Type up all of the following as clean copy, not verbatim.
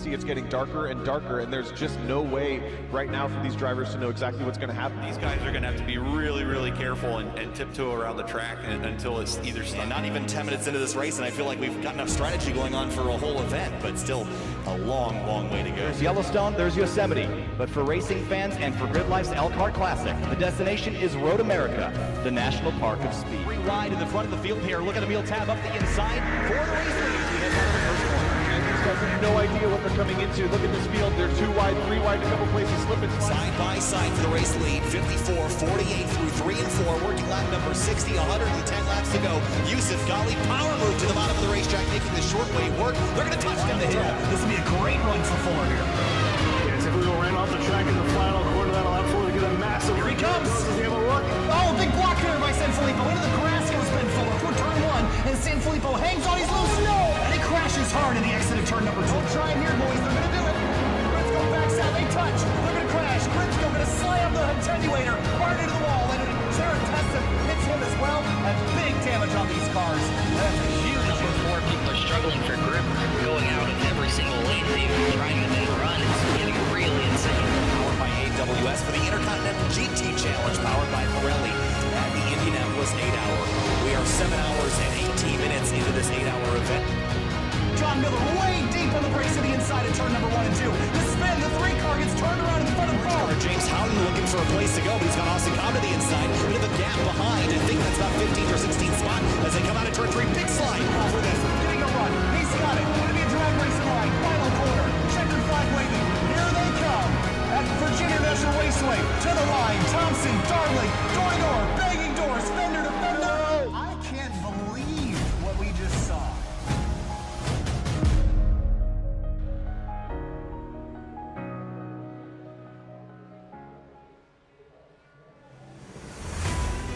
see it's getting darker and darker, and there's just no way right now for these drivers to know exactly what's going to happen. These guys are going to have to be really, really careful and tiptoe around the track until it's either not even 10 minutes into this race, and I feel like we've got enough strategy going on for a whole event, but still a long, long way to go. There's Yellowstone, there's Yosemite, but for racing fans and for Grid Life's Elkhart Classic, the destination is Road America, the National Park of Speed. Three wide in the front of the field here. Look at Emil Tab up the inside for the race lead. We head down to the first corner. These guys have no idea what they're coming into. Look at this field. They're 2 wide, 3 wide, a couple places slipping. Side by side for the race lead. 54, 48 through 3 and 4. Working lap number 60, 110 laps to go. Yusuf Ghali, power move to the bottom of the racetrack, making the short way work. They're going to touch down the hill. This will be a great run for Fuller here. Yes, if we go right off the track in the final quarter, that'll have Fuller get a massive. Here he comes. Does he have a look? Oh, big block here by Sanfilippo. Into the grass goes Ben Fuller for turn 1. And Sanfilippo hangs on. He's loose. No! And he crashes hard in the exit of turn number 2. Don't try here, boys. They're going to do it. Let's go backside. They touch. They're going to crash. Grimsco going to slam the attenuator right into the wall. And Tarantassic hits him as well. And big damage on these cars. That's a huge Number 4, people are struggling for grip, going out of every single lane, even trying to make a run. It's getting really insane. Powered by AWS for the Intercontinental GT Challenge, powered by Pirelli at the Indianapolis 8-hour. We are 7 hours and 18 minutes into this 8-hour event. John Miller way deep on the brakes to the inside of turn number 1 and 2. The spin, the 3 car gets turned around in the front of the car. James Howden looking for a place to go, but he's got Austin Cobb to the inside. A bit of a gap behind. I think that's about 15th or 16th spot as they come out of turn 3. Big slide for this. Getting a run. He's got it. Going to be a drag racing line. Final corner. Checkered flag waving. Here they come. At Virginia National Raceway. To the line. Thompson, Darling, door to door. Banging doors. Fender to fender. I can't believe what we just saw.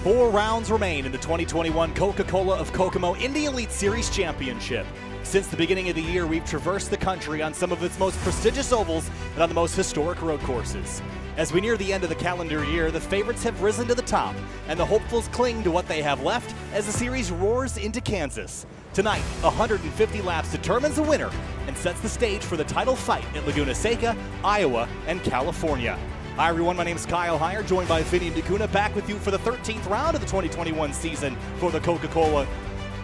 Four rounds remain in the 2021 Coca-Cola of Kokomo Indy Elite Series Championship. Since the beginning of the year, we've traversed the country on some of its most prestigious ovals and on the most historic road courses. As we near the end of the calendar year, the favorites have risen to the top, and the hopefuls cling to what they have left as the series roars into Kansas. Tonight, 150 laps determines the winner and sets the stage for the title fight at Laguna Seca, Iowa, and California. Hi everyone, my name is Kyle Heyer, joined by Vinny DeCuna, back with you for the 13th round of the 2021 season for the Coca-Cola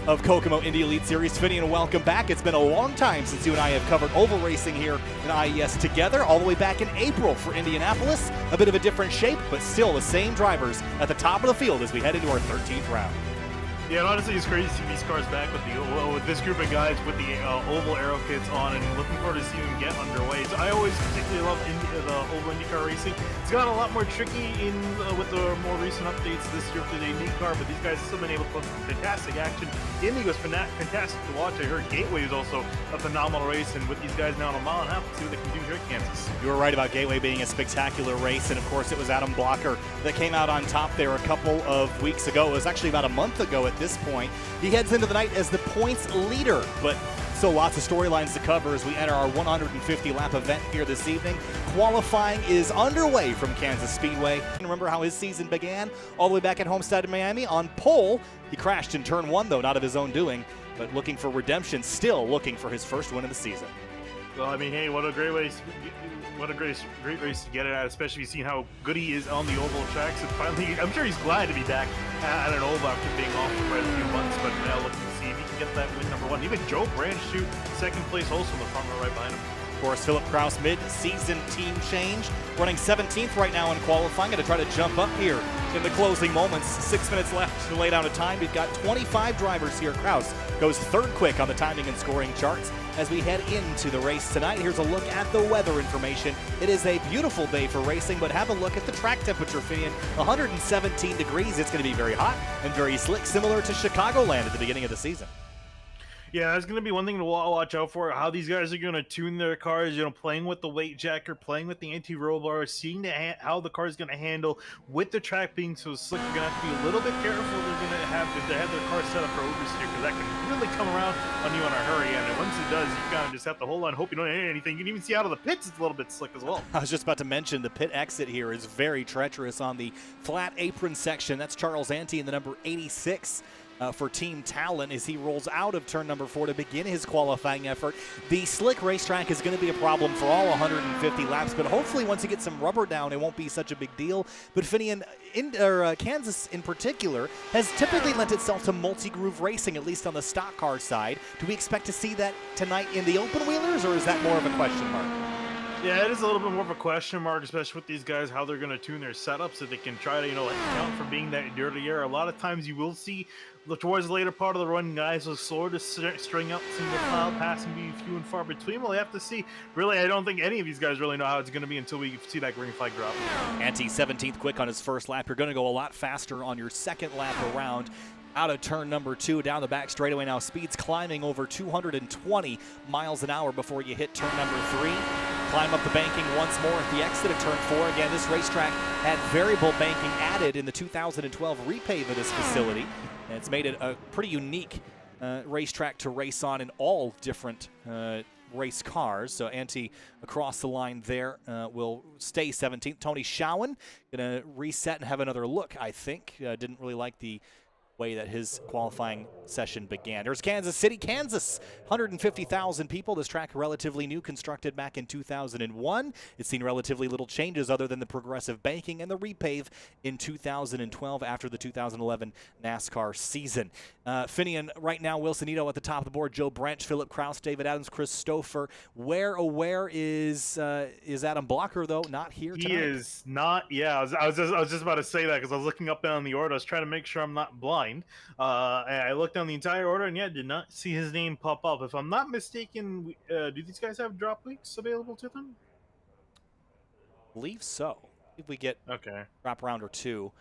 of Kokomo Indy Elite Series. Vinny, and welcome back. It's been a long time since you and I have covered oval racing here in IES together, all the way back in April for Indianapolis. A bit of a different shape, but still the same drivers at the top of the field as we head into our 13th round. Yeah, and honestly, it's crazy to see these cars back with this group of guys with the oval Aero Kits on, and looking forward to seeing them get underway. So I always particularly love the oval IndyCar racing. It's gotten a lot more tricky with the more recent updates this year for the IndyCar, but these guys have still been able to put some fantastic action. Indy was fantastic to watch. I heard Gateway is also a phenomenal race, and with these guys now in a mile and a half, let's see what they can do here at Kansas. You were right about Gateway being a spectacular race, and of course it was Adam Blocker that came out on top there a couple of weeks ago. It was actually about a month ago at this point. He heads into the night as the points leader, but still lots of storylines to cover as we enter our 150 lap event here this evening. Qualifying is underway from Kansas Speedway. Remember how his season began? All the way back at Homestead in Miami on pole. He crashed in turn 1 though, not of his own doing, but looking for redemption, still looking for his first win of the season. Well, I mean, hey, what a great race. What a great race to get it at, especially seeing how good he is on the oval tracks. And finally, I'm sure he's glad to be back at an oval after being off for quite a few months, but now looking to see if he can get that win number 1. Even Joe Branch shoot second place also in the front row right behind him. Of course, Philip Kraus mid-season team change, running 17th right now in qualifying. Going to try to jump up here in the closing moments. 6 minutes left to lay down a time. We've got 25 drivers here. Kraus goes third quick on the timing and scoring charts as we head into the race tonight. Here's a look at the weather information. It is a beautiful day for racing, but have a look at the track temperature, Finian. 117 degrees. It's going to be very hot and very slick, similar to Chicagoland at the beginning of the season. Yeah, that's going to be one thing to watch out for, how these guys are going to tune their cars, playing with the weight jacker, playing with the anti-roll bar, seeing how the car is going to handle with the track being so slick. They're going to have to be a little bit careful. They're going to have their car set up for oversteer, because that can really come around on you in a hurry, and once it does, you kind of just have to hold on, hope you don't hit anything. You can even see out of the pits, it's a little bit slick as well. I was just about to mention the pit exit here is very treacherous on the flat apron section. That's Charles Ante in the number 86. for Team Talon as he rolls out of turn number 4 to begin his qualifying effort. The slick racetrack is going to be a problem for all 150 laps, but hopefully once you get some rubber down, it won't be such a big deal. But Finian, Kansas in particular, has typically lent itself to multi-groove racing, at least on the stock car side. Do we expect to see that tonight in the open wheelers, or is that more of a question mark? Yeah, it is a little bit more of a question mark, especially with these guys, how they're going to tune their setup so they can try to, account for being that dirtier. A lot of times you will see towards the later part of the run, guys will slower to string up single file, passing be few and far between. We'll have to see. Really, I don't think any of these guys really know how it's going to be until we see that green flag drop. Ante 17th quick on his first lap. You're going to go a lot faster on your second lap around. Out of turn number 2, down the back straightaway now. Speeds climbing over 220 miles an hour before you hit turn number 3. Climb up the banking once more at the exit of turn 4. Again, this racetrack had variable banking added in the 2012 repave of this facility. And it's made it a pretty unique racetrack to race on in all different race cars. So Ante across the line there will stay 17th. Tony Schowen going to reset and have another look, I think. Didn't really like the way that his qualifying session began. There's Kansas City, Kansas. 150,000 people. This track relatively new, constructed back in 2001. It's seen relatively little changes other than the progressive banking and the repave in 2012 after the 2011 NASCAR season. Finian, right now, Wilson Ito at the top of the board. Joe Branch, Philip Kraus, David Adams, Chris Stoffer. Where is Adam Blocker, though? Not here tonight? He is not. Yeah, I was just about to say that because I was looking up down the order. I was trying to make sure I'm not blind. I looked down the entire order and did not see his name pop up. If I'm not mistaken, do these guys have drop weeks available to them? I believe so. If we get drop round or 2.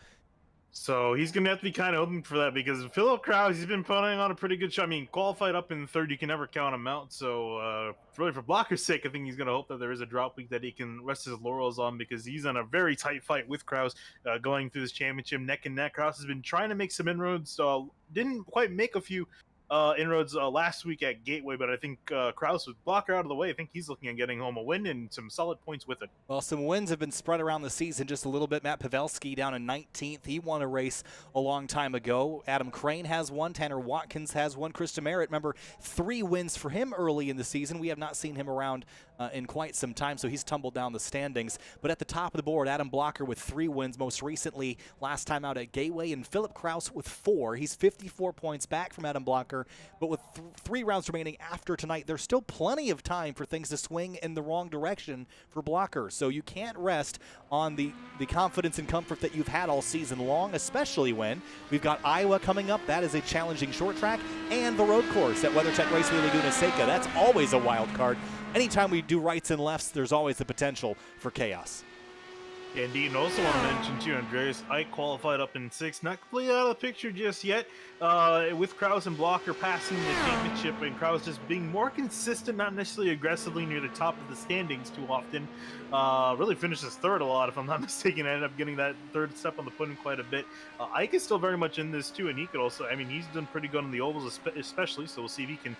So he's going to have to be kind of open for that because Philip Kraus, he's been putting on a pretty good show. I mean, qualified up in 3rd, you can never count him out. So really for Blocker's sake, I think he's going to hope that there is a drop week that he can rest his laurels on because he's in a very tight fight with Kraus going through this championship neck and neck. Kraus has been trying to make some inroads, didn't quite make a few inroads last week at Gateway, but I think Kraus with Blocker out of the way. I think he's looking at getting home a win and some solid points with it. Well, some wins have been spread around the season just a little bit. Matt Pavelski down in 19th. He won a race a long time ago. Adam Crane has one. Tanner Watkins has one. Chris Demerit, remember, 3 wins for him early in the season. We have not seen him around in quite some time, so he's tumbled down the standings. But at the top of the board, Adam Blocker with 3 wins, most recently last time out at Gateway, and Philip Kraus with 4. He's 54 points back from Adam Blocker, but with 3 rounds remaining after tonight, there's still plenty of time for things to swing in the wrong direction for Blocker. So you can't rest on the confidence and comfort that you've had all season long, especially when we've got Iowa coming up. That is a challenging short track, and the road course at WeatherTech Raceway Laguna Seca. That's always a wild card. Anytime we do rights and lefts, there's always the potential for chaos. Yeah, indeed, and also want to mention too, Andreas Ike qualified up in 6th, not completely out of the picture just yet, with Kraus and Blocker passing the championship, and Kraus just being more consistent, not necessarily aggressively near the top of the standings too often. Really finishes 3rd a lot, if I'm not mistaken. Ended up getting that 3rd step on the pudding quite a bit. Ike is still very much in this too, and he could also, I mean, he's done pretty good on the ovals especially, so we'll see if he can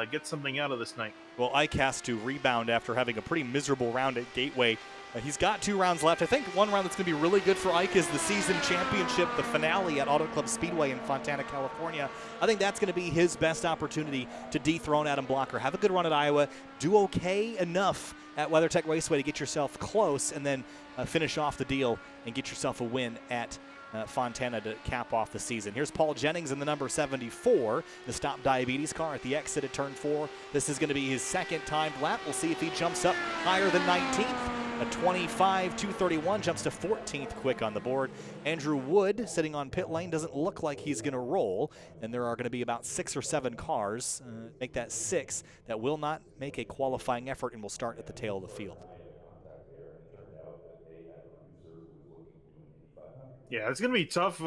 get something out of this night. Well, Ike has to rebound after having a pretty miserable round at Gateway. He's got 2 rounds left. I think one round that's going to be really good for Ike is the season championship, the finale at Auto Club Speedway in Fontana, California. I think that's going to be his best opportunity to dethrone Adam Blocker. Have a good run at Iowa. Do okay enough at WeatherTech Raceway to get yourself close, and then finish off the deal and get yourself a win at Fontana to cap off the season. Here's Paul Jennings in the number 74, the Stop Diabetes car at the exit at turn 4. This is going to be his 2nd timed lap. We'll see if he jumps up higher than 19th. A 25.231 jumps to 14th quick on the board. Andrew Wood sitting on pit lane, doesn't look like he's going to roll, and there are going to be about 6 or 7 cars, make that 6, that will not make a qualifying effort and will start at the tail of the field. Yeah, it's going to be tough.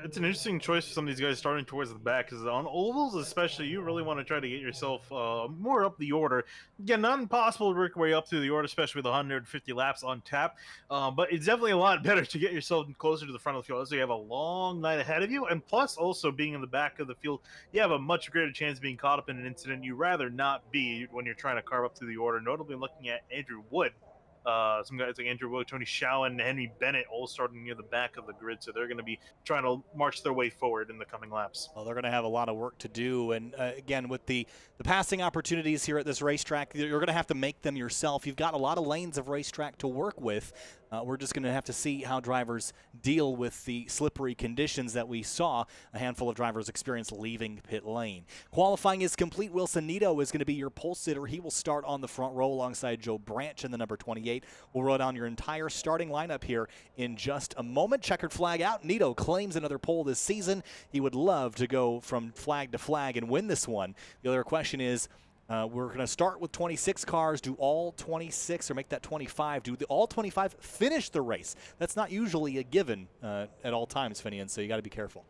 It's an interesting choice for some of these guys starting towards the back, because on ovals especially, you really want to try to get yourself more up the order. Again, not impossible to work your way up through the order, especially with 150 laps on tap, but it's definitely a lot better to get yourself closer to the front of the field, so you have a long night ahead of you, and plus also being in the back of the field, you have a much greater chance of being caught up in an incident you'd rather not be when you're trying to carve up through the order, notably looking at Andrew Wood. Some guys like Andrew Wood, Tony Shaw, and Henry Bennett all starting near the back of the grid, so they're going to be trying to march their way forward in the coming laps. Well, they're going to have a lot of work to do, and again, with the passing opportunities here at this racetrack, you're going to have to make them yourself. You've got a lot of lanes of racetrack to work with. We're just going to have to see how drivers deal with the slippery conditions that we saw a handful of drivers experience leaving pit lane. Qualifying is complete. Wilson Nito is going to be your pole sitter. He will start on the front row alongside Joe Branch in the number 28. We'll roll down your entire starting lineup here in just a moment. Checkered flag out. Nito claims another pole this season. He would love to go from flag to flag and win this one. The other question is, we're going to start with 26 cars. Do all 26 or make that 25? Do all 25 finish the race? That's not usually a given at all times, Finian, so you got to be careful.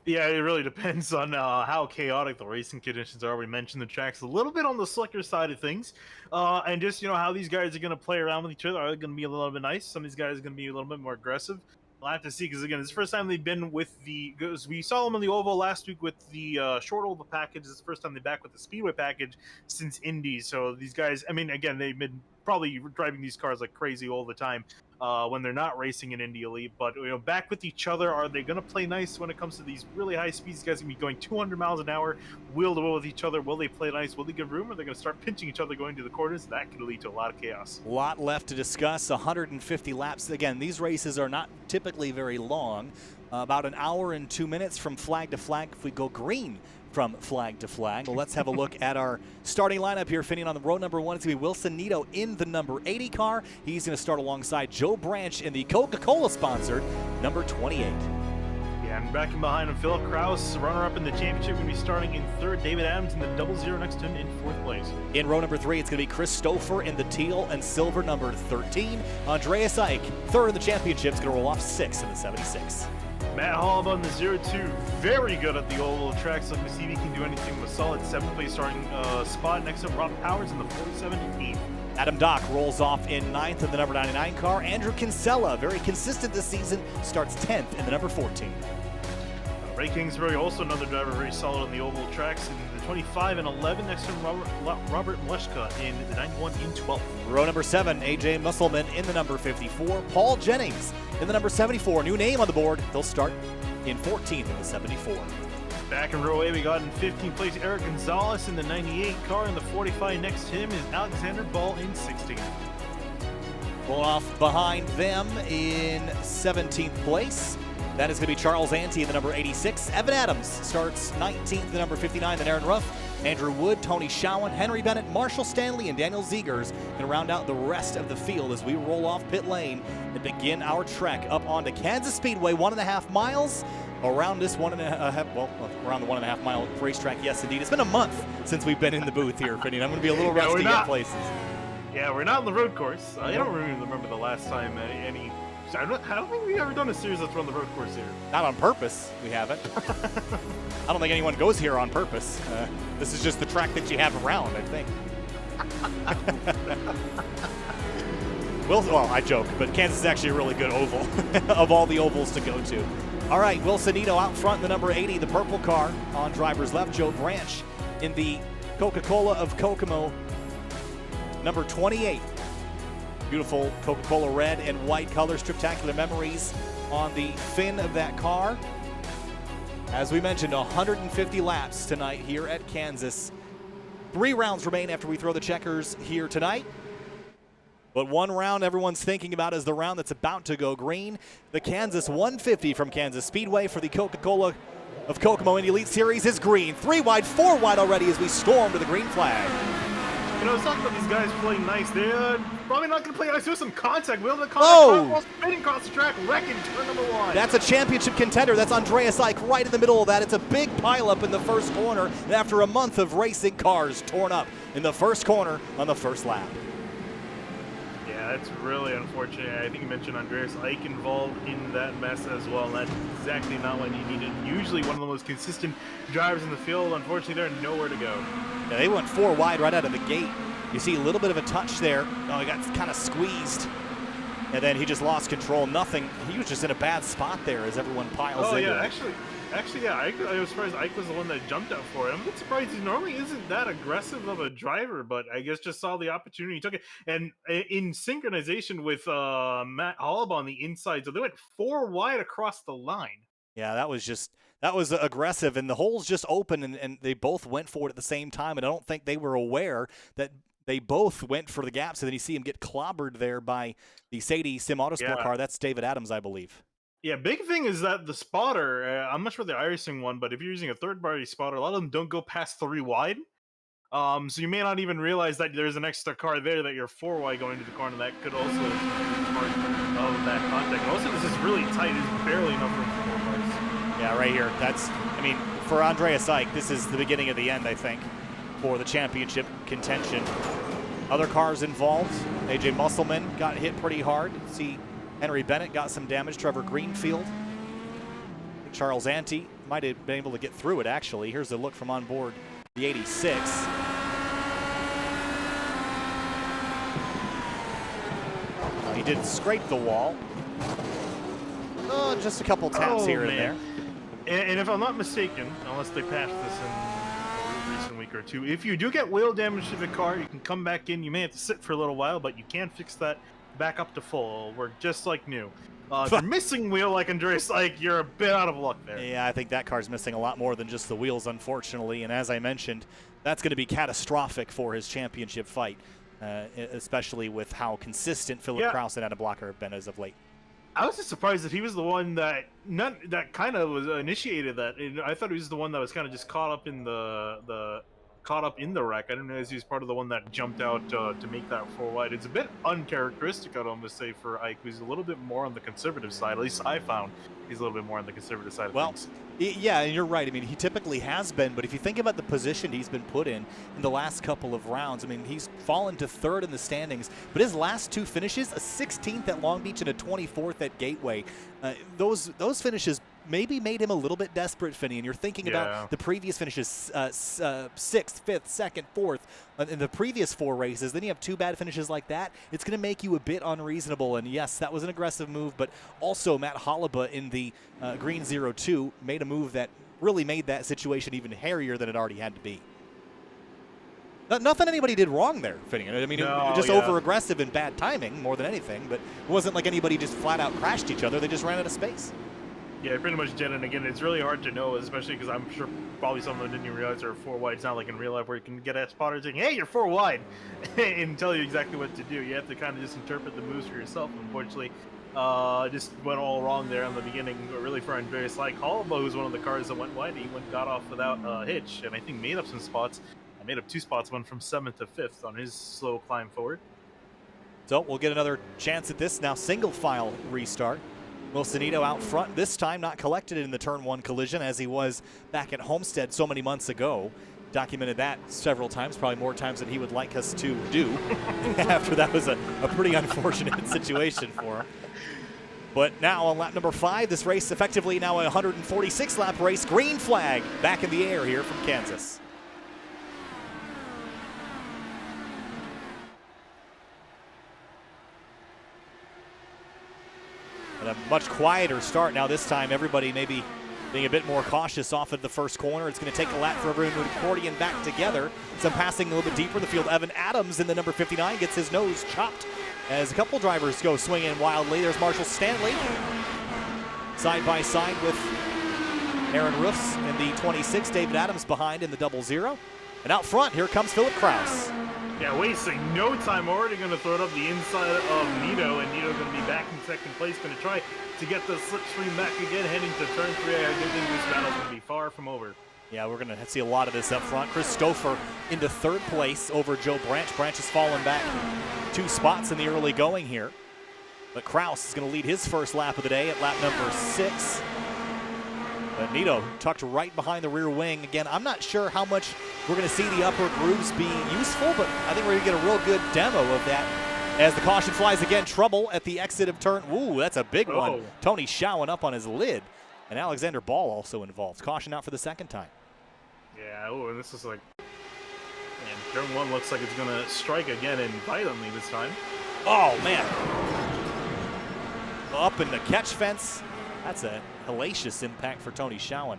Yeah, it really depends on how chaotic the racing conditions are. We mentioned the track's a little bit on the slicker side of things. And just, how these guys are going to play around with each other. Are they going to be a little bit nice? Some of these guys are going to be a little bit more aggressive. We'll have to see, because again, it's the first time they've been with because we saw them on the oval last week with the short oval package. It's the first time they're back with the speedway package since Indy. So these guys, I mean, again, they've been probably driving these cars like crazy all the time when they're not racing in Indy Elite. But back with each other, are they going to play nice when it comes to these really high speeds? These guys are going to be going 200 miles an hour, wheel to wheel with each other. Will they play nice? Will they give room? Or are they going to start pinching each other going to the corners? That could lead to a lot of chaos. A lot left to discuss. 150 laps. Again, these races are not typically very long. About an hour and 2 minutes from flag to flag if we go green from flag to flag. Well, let's have a look at our starting lineup here. Finian on the row number 1. It's going to be Wilson Nito in the number 80 car. He's going to start alongside Joe Branch in the Coca-Cola sponsored number 28. Yeah, and back in behind him, Phil Kraus, runner-up in the championship, going to be starting in 3rd. David Adams in the 00 next to him in 4th place. In row number 3, it's going to be Chris Stoffer in the teal and silver number 13. Andreas Ike, 3rd in the championship, is going to roll off 6th in the 76. Matt Hall on the 02, very good at the oval track, so let me see if he can do anything with a solid 7th place starting spot. Next up, Rob Powers in the 47 8th. Adam Dock rolls off in 9th in the number 99 car. Andrew Kinsella, very consistent this season, starts 10th in the number 14. Ray Kingsbury, also another driver, very solid on the oval tracks in the 25 and 11. Next to Robert Mleshka in the 91 in 12th. Row number 7, AJ Musselman in the number 54. Paul Jennings in the number 74. New name on the board. They'll start in 14th in the 74. Back in row 8, we got in 15th place Eric Gonzalez in the 98 car. In the 45 next to him is Alexander Ball in 16th. Pulling off behind them in 17th place. That is going to be Charles Ante in the number 86. Evan Adams starts 19th, the number 59. Then Aaron Ruff, Andrew Wood, Tony Shawan, Henry Bennett, Marshall Stanley, and Daniel Ziegers going to round out the rest of the field as we roll off pit lane and begin our trek up onto Kansas Speedway, 1.5 miles. Around this around the 1.5 mile racetrack, yes indeed. It's been a month since we've been in the booth here, Finian. I'm going to be a little rusty at places. Yeah, we're not on the road course. I don't really remember the last time I don't think we've ever done a series that's run the road course here. Not on purpose, we haven't. I don't think anyone goes here on purpose. This is just the track that you have around, I think. Well, I joke, but Kansas is actually a really good oval of all the ovals to go to. All right, Wilson Nito out front in the number 80, the purple car. On driver's left, Joe Branch in the Coca-Cola of Kokomo, number 28. Beautiful Coca-Cola red and white colors, spectacular memories on the fin of that car. As we mentioned, 150 laps tonight here at Kansas. 3 rounds remain after we throw the checkers here tonight. But one round everyone's thinking about is the round that's about to go green. The Kansas 150 from Kansas Speedway for the Coca-Cola of Kokomo Indy Elite Series is green. 3 wide, 4 wide already as we storm to the green flag. I was talking about these guys playing nice. They're probably not going to play nice. There's some contact. Wheel the contact. Spinning across the track. Wrecking turn number 1. That's a championship contender. That's Andreas Ike right in the middle of that. It's a big pileup in the first corner. And after a month of racing, cars torn up in the first corner on the first lap. Yeah, that's really unfortunate. I think you mentioned Andreas Ike involved in that mess as well. And that's exactly not what you needed. Usually one of the most consistent drivers in the field. Unfortunately, they're nowhere to go. Yeah, they went 4 wide right out of the gate. You see a little bit of a touch there. Oh, he got kind of squeezed. And then he just lost control. Nothing. He was just in a bad spot there as everyone piles in. Oh, yeah, Actually, yeah, I was surprised Ike was the one that jumped out for it. I'm a bit surprised he normally isn't that aggressive of a driver, but I guess just saw the opportunity, took it. And in synchronization with Matt Hollab on the inside, so they went 4 wide across the line. Yeah, that was aggressive, and the holes just opened, and they both went for it at the same time, and I don't think they were aware that they both went for the gaps, and then you see him get clobbered there by the Sadie Sim Autosport car. That's David Adams, I believe. Yeah, big thing is that the spotter, I'm not sure the iRacing one, but if you're using a third-party spotter, a lot of them don't go past 3 wide. So you may not even realize that there's an extra car there, that you're 4 wide going into the corner. That could also be part of that contact. Also, this is really tight. There's barely enough room for 4 cars. Yeah, right here. I mean, for Andreas Ike, this is the beginning of the end, I think, for the championship contention. Other cars involved. AJ Musselman got hit pretty hard. See, Henry Bennett got some damage. Trevor Greenfield. Charles Ante might have been able to get through it, actually. Here's a look from on board the 86. He did scrape the wall. Oh, just a couple taps here and there. And if I'm not mistaken, unless they patched this in a recent week or two, if you do get wheel damage to the car, you can come back in. You may have to sit for a little while, but you can fix that back up to full. Work just like new. If you're missing wheel like Andreas Ike, you're a bit out of luck there. Yeah, I think that car's missing a lot more than just the wheels, unfortunately. And as I mentioned, that's going to be catastrophic for his championship fight, especially with how consistent Philip Kraus and Adam Blocker have been as of late. I was just surprised that he was the one that kind of was initiated that. I thought he was the one that was kind of just caught up in the wreck. I didn't realize he was part of the one that jumped out to make that 4 wide. It's a bit uncharacteristic, I'd almost say, for Ike, who's a little bit more on the conservative side. At least I found he's a little bit more on the conservative side of things. Yeah, and you're right. I mean, he typically has been, but if you think about the position he's been put in the last couple of rounds, I mean, he's fallen to 3rd in the standings, but his last 2 finishes, a 16th at Long Beach and a 24th at Gateway, those finishes maybe made him a little bit desperate, Finney, and you're thinking about the previous finishes, 6th, 5th, 2nd, 4th, in the previous 4 races. Then you have 2 bad finishes like that. It's going to make you a bit unreasonable, and yes, that was an aggressive move, but also Matt Hollaba in the Green 02 made a move that really made that situation even hairier than it already had to be. Nothing anybody did wrong there, Finney. I mean, just over-aggressive and bad timing more than anything, but it wasn't like anybody just flat-out crashed each other. They just ran out of space. Yeah, pretty much did. And again, it's really hard to know, especially because I'm sure probably some of them didn't even realize they were 4 wide. It's not like in real life where you can get a spotter saying, hey, you're 4 wide, and tell you exactly what to do. You have to kind of just interpret the moves for yourself. Unfortunately, just went all wrong there in the beginning, but really for Andreas Ike. Hollaba, who's one of the cars that went wide, he got off without a hitch, and I think made up some spots. I made up 2 spots, one from 7th to 5th on his slow climb forward. So we'll get another chance at this now. Single file restart. Wilsonito out front, this time not collected in the turn 1 collision as he was back at Homestead so many months ago. Documented that several times, probably more times than he would like us to do after that was a pretty unfortunate situation for him. But now on lap number 5, this race effectively now a 146 lap race. Green flag back in the air here from Kansas. And a much quieter start now this time. Everybody maybe being a bit more cautious off at the first corner. It's going to take a lap for everyone to accordion back together. Some passing a little bit deeper in the field. Evan Adams in the number 59 gets his nose chopped as a couple drivers go swinging wildly. There's Marshall Stanley side by side with Aaron Roofs in the 26. David Adams behind in the 00. And out front, here comes Philip Kraus. Yeah, wasting no time. Already going to throw it up the inside of Nito, and Nito going to be back in 2nd place. Going to try to get the slipstream back again, heading to turn 3. I do think this battle's going to be far from over. Yeah, we're going to see a lot of this up front. Chris Stoffer into 3rd place over Joe Branch. Branch has fallen back 2 spots in the early going here. But Kraus is going to lead his first lap of the day at lap number 6. But Nito tucked right behind the rear wing. Again, I'm not sure how much we're going to see the upper grooves be useful, but I think we're going to get a real good demo of that as the caution flies again. Trouble at the exit of turn. Ooh, that's a big one. Tony showing up on his lid. And Alexander Ball also involved. Caution out for the 2nd time. Yeah, and this is like, man, turn 1 looks like it's going to strike again and violently this time. Oh, man. Up in the catch fence. That's a hellacious impact for Tony Schowen.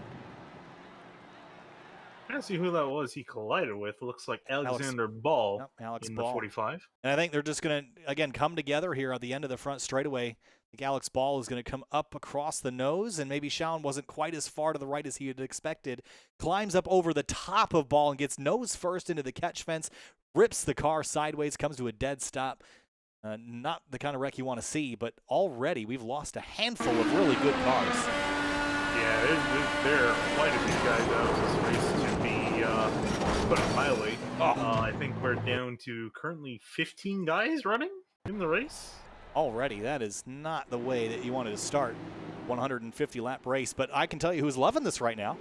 I don't see who that was he collided with. Looks like Alexander Ball Alex in Ball. the 45. And I think they're just going to, again, come together here at the end of the front straightaway. I think Alex Ball is going to come up across the nose, and maybe Schowen wasn't quite as far to the right as he had expected. Climbs up over the top of Ball and gets nose first into the catch fence, rips the car sideways, comes to a dead stop. Not the kind of wreck you want to see, but already we've lost a handful of really good cars. Yeah, there are quite a few guys out of this race to be put it mildly. I think we're down to currently 15 guys running in the race. Already, that is not the way that you wanted to start 150 lap race, but I can tell you who's loving this right now.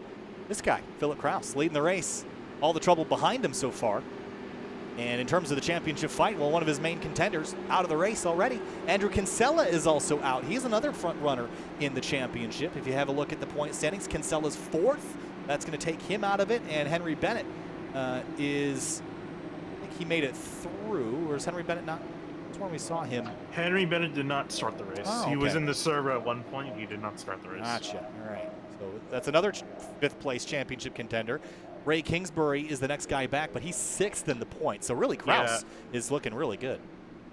This guy, Philip Kraus, leading the race. All the trouble behind him so far. And in terms of the championship fight, well, one of his main contenders out of the race already. Andrew Kinsella is also out. He's another front runner in the championship. If you have a look at the point standings, Kinsella's 4th. That's going to take him out of it. And Henry Bennett I think he made it through. Or is Henry Bennett not? That's when we saw him. Henry Bennett did not start the race. Oh, okay. He was in the server at one point. He did not start the race. Gotcha. All right. So that's another 5th place championship contender. Ray Kingsbury is the next guy back, but he's 6th in the points. So really, Kraus is looking really good.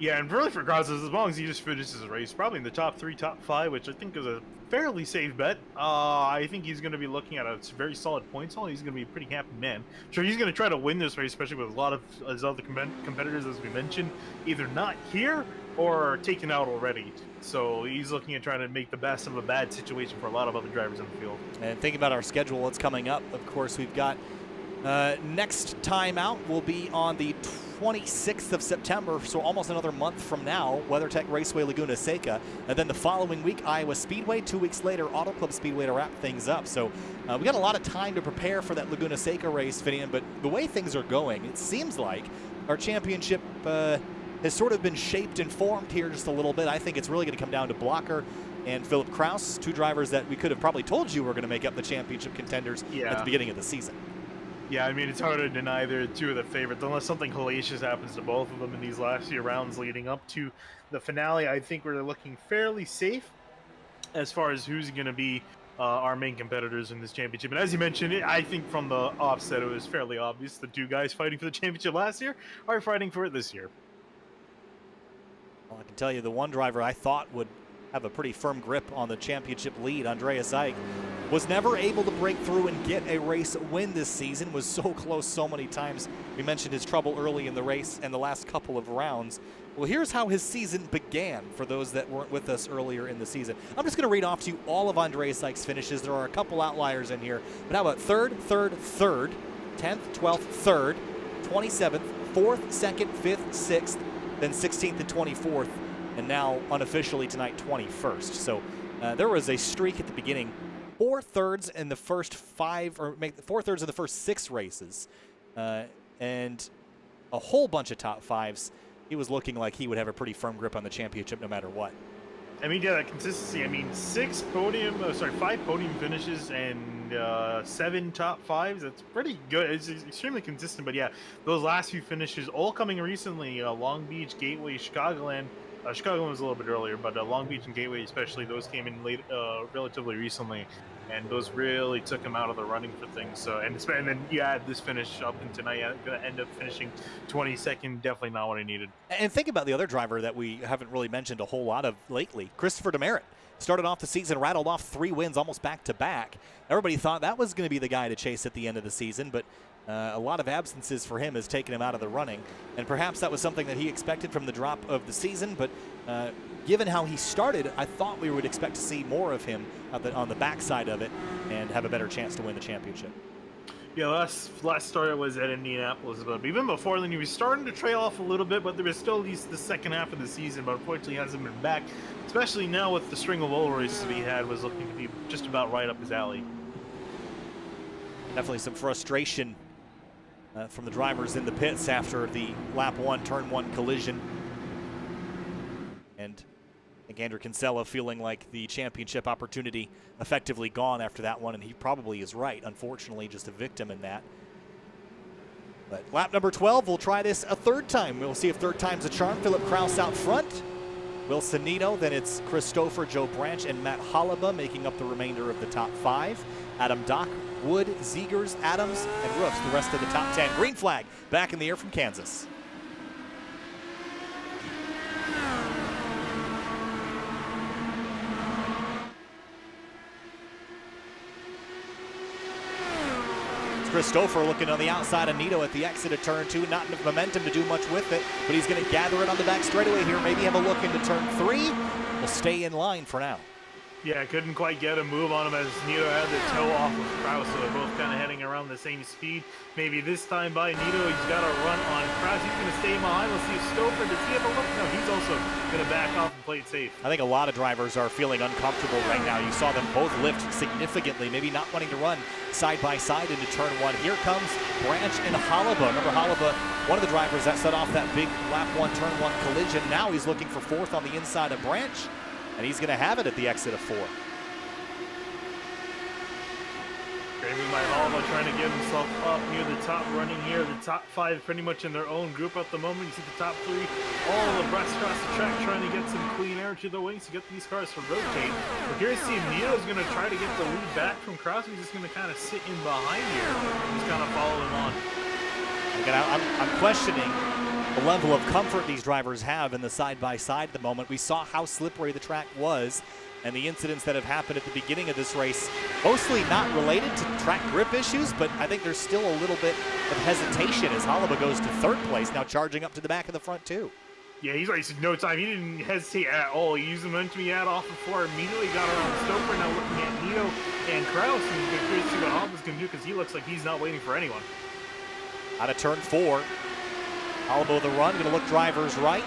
Yeah, and really for Kraus, as long as he just finishes the race, probably in the top 3, top 5, which I think is a fairly safe bet. I think he's going to be looking at a very solid points haul. He's going to be a pretty happy man. Sure, he's going to try to win this race, especially with a lot of his other competitors, as we mentioned, either not here or taken out already. So he's looking at trying to make the best of a bad situation for a lot of other drivers in the field. And thinking about our schedule, what's coming up, of course, we've got next time out will be on the 26th of September, so almost another month from now, WeatherTech Raceway Laguna Seca. And then the following week, Iowa Speedway. 2 weeks later, Auto Club Speedway to wrap things up. So we got a lot of time to prepare for that Laguna Seca race, Finian, but the way things are going, it seems like our championship has sort of been shaped and formed here just a little bit. I think it's really going to come down to Blocker and Philip Kraus, 2 drivers that we could have probably told you were going to make up the championship contenders at the beginning of the season. Yeah, I mean, it's hard to deny they're 2 of the favorites, unless something hellacious happens to both of them in these last few rounds leading up to the finale. I think we're looking fairly safe as far as who's going to be our main competitors in this championship. And as you mentioned, I think from the offset, it was fairly obvious the 2 guys fighting for the championship last year are fighting for it this year. Well, I can tell you the one driver I thought would have a pretty firm grip on the championship lead, Andreas Eick, was never able to break through and get a race win this season, was so close so many times. We mentioned his trouble early in the race and the last couple of rounds. Well, here's how his season began for those that weren't with us earlier in the season. I'm just going to read off to you all of Andreas Eick's finishes. There are a couple outliers in here, but how about 3rd, 3rd, 3rd, 10th, 12th, 3rd, 27th, 4th, 2nd, 5th, 6th, then 16th and 24th, and now unofficially tonight 21st. So there was a streak at the beginning. 4 thirds in the first 5, or 4 thirds in the first 6 races, and a whole bunch of top 5s. He was looking like he would have a pretty firm grip on the championship no matter what. I mean, yeah, that consistency. I mean, 5 podium finishes and 7 top 5s. That's pretty good. It's extremely consistent. But yeah, those last few finishes, all coming recently. Long Beach, Gateway, Chicagoland. Chicago was a little bit earlier, but Long Beach and Gateway especially, those came in late, relatively recently, and those really took him out of the running for things. So, and then you add this finish up, and tonight I'm going to end up finishing 22nd. Definitely not what I needed. And think about the other driver that we haven't really mentioned a whole lot of lately, Christopher Demerit. Started off the season, rattled off 3 wins almost back-to-back. Everybody thought that was going to be the guy to chase at the end of the season, but a lot of absences for him has taken him out of the running. And perhaps that was something that he expected from the drop of the season, but given how he started, I thought we would expect to see more of him on the backside of it and have a better chance to win the championship. Yeah, last start was at Indianapolis, but even before then he was starting to trail off a little bit, but there was still at least the second half of the season, but unfortunately he hasn't been back, especially now with the string of oval races we had was looking to be just about right up his alley. Definitely some frustration from the drivers in the pits after the lap 1, turn 1 collision. And I think Andrew Kinsella feeling like the championship opportunity effectively gone after that one, and he probably is right. Unfortunately, just a victim in that. But lap number 12, we'll try this a 3rd time. We'll see if 3rd time's a charm. Philip Kraus out front. Wilson Nito, then it's Chris Stoffer, Joe Branch, and Matt Holliba making up the remainder of the top 5. Adam Dock, Wood, Ziegers, Adams, and Roofs, the rest of the top 10. Green flag back in the air from Kansas. Chris Stoffer looking on the outside of Nito at the exit of turn 2. Not enough momentum to do much with it, but he's going to gather it on the back straightaway here. Maybe have a look into turn 3. We'll stay in line for now. Yeah, couldn't quite get a move on him as Nito had the toe off of Kraus, so they're both kind of heading around the same speed. Maybe this time by Nito, he's got a run on Kraus. He's going to stay behind. Let's see if Stoffer, does he have a look? No, he's also going to back off and play it safe. I think a lot of drivers are feeling uncomfortable right now. You saw them both lift significantly, maybe not wanting to run side by side into turn 1. Here comes Branch and Holliba. Remember Holliba, one of the drivers that set off that big lap 1, turn 1 collision. Now he's looking for 4th on the inside of Branch, and he's going to have it at the exit of 4. Great move by Holliba trying to get himself up near the top, running here. The top 5 pretty much in their own group at the moment. You see the top 3 all abreast across the track trying to get some clean air to the wings to get these cars to rotate. But here you see Nito's going to try to get the lead back from Kraus. He's just going to kind of sit in behind here. He's kind of following on. I'm questioning the level of comfort these drivers have in the side-by-side at the moment. We saw how slippery the track was and the incidents that have happened at the beginning of this race, mostly not related to track grip issues, but I think there's still a little bit of hesitation as Holliba goes to 3rd place, now charging up to the back of the front too. Yeah, he's wasted no time. He didn't hesitate at all. He used the momentum he had off before, immediately got around Stoffer, now looking at Nito and Kraus, and he's going to see what Holliba's going to do because he looks like he's not waiting for anyone. Out of turn 4, Holliba with a run, going to look drivers right.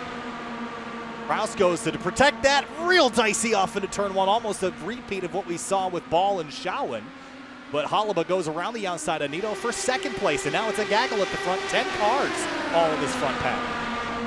Kraus goes to protect that, real dicey off into turn 1, almost a repeat of what we saw with Ball and Schauen. But Holliba goes around the outside of Nito for 2nd place, and now it's a gaggle at the front, 10 cars all in this front pack.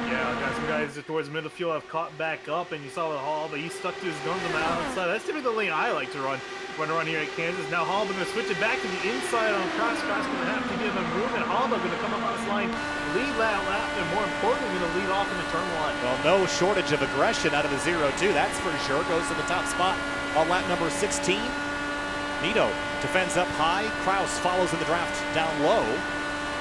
Yeah, guys, some guys towards the midfield have caught back up, and you saw the Holliba, he stuck to his guns on the outside. That's typically the lane I like to run when I run here at Kansas. Now Holliba going to switch it back to the inside on Kraus. Kraus going to have to give him room, and Holliba going to come up on this line, lead that lap, and more importantly, going to lead off into turn 1. Well, no shortage of aggression out of the 0-2, that's for sure. Goes to the top spot on lap number 16. Nito defends up high. Kraus follows in the draft down low,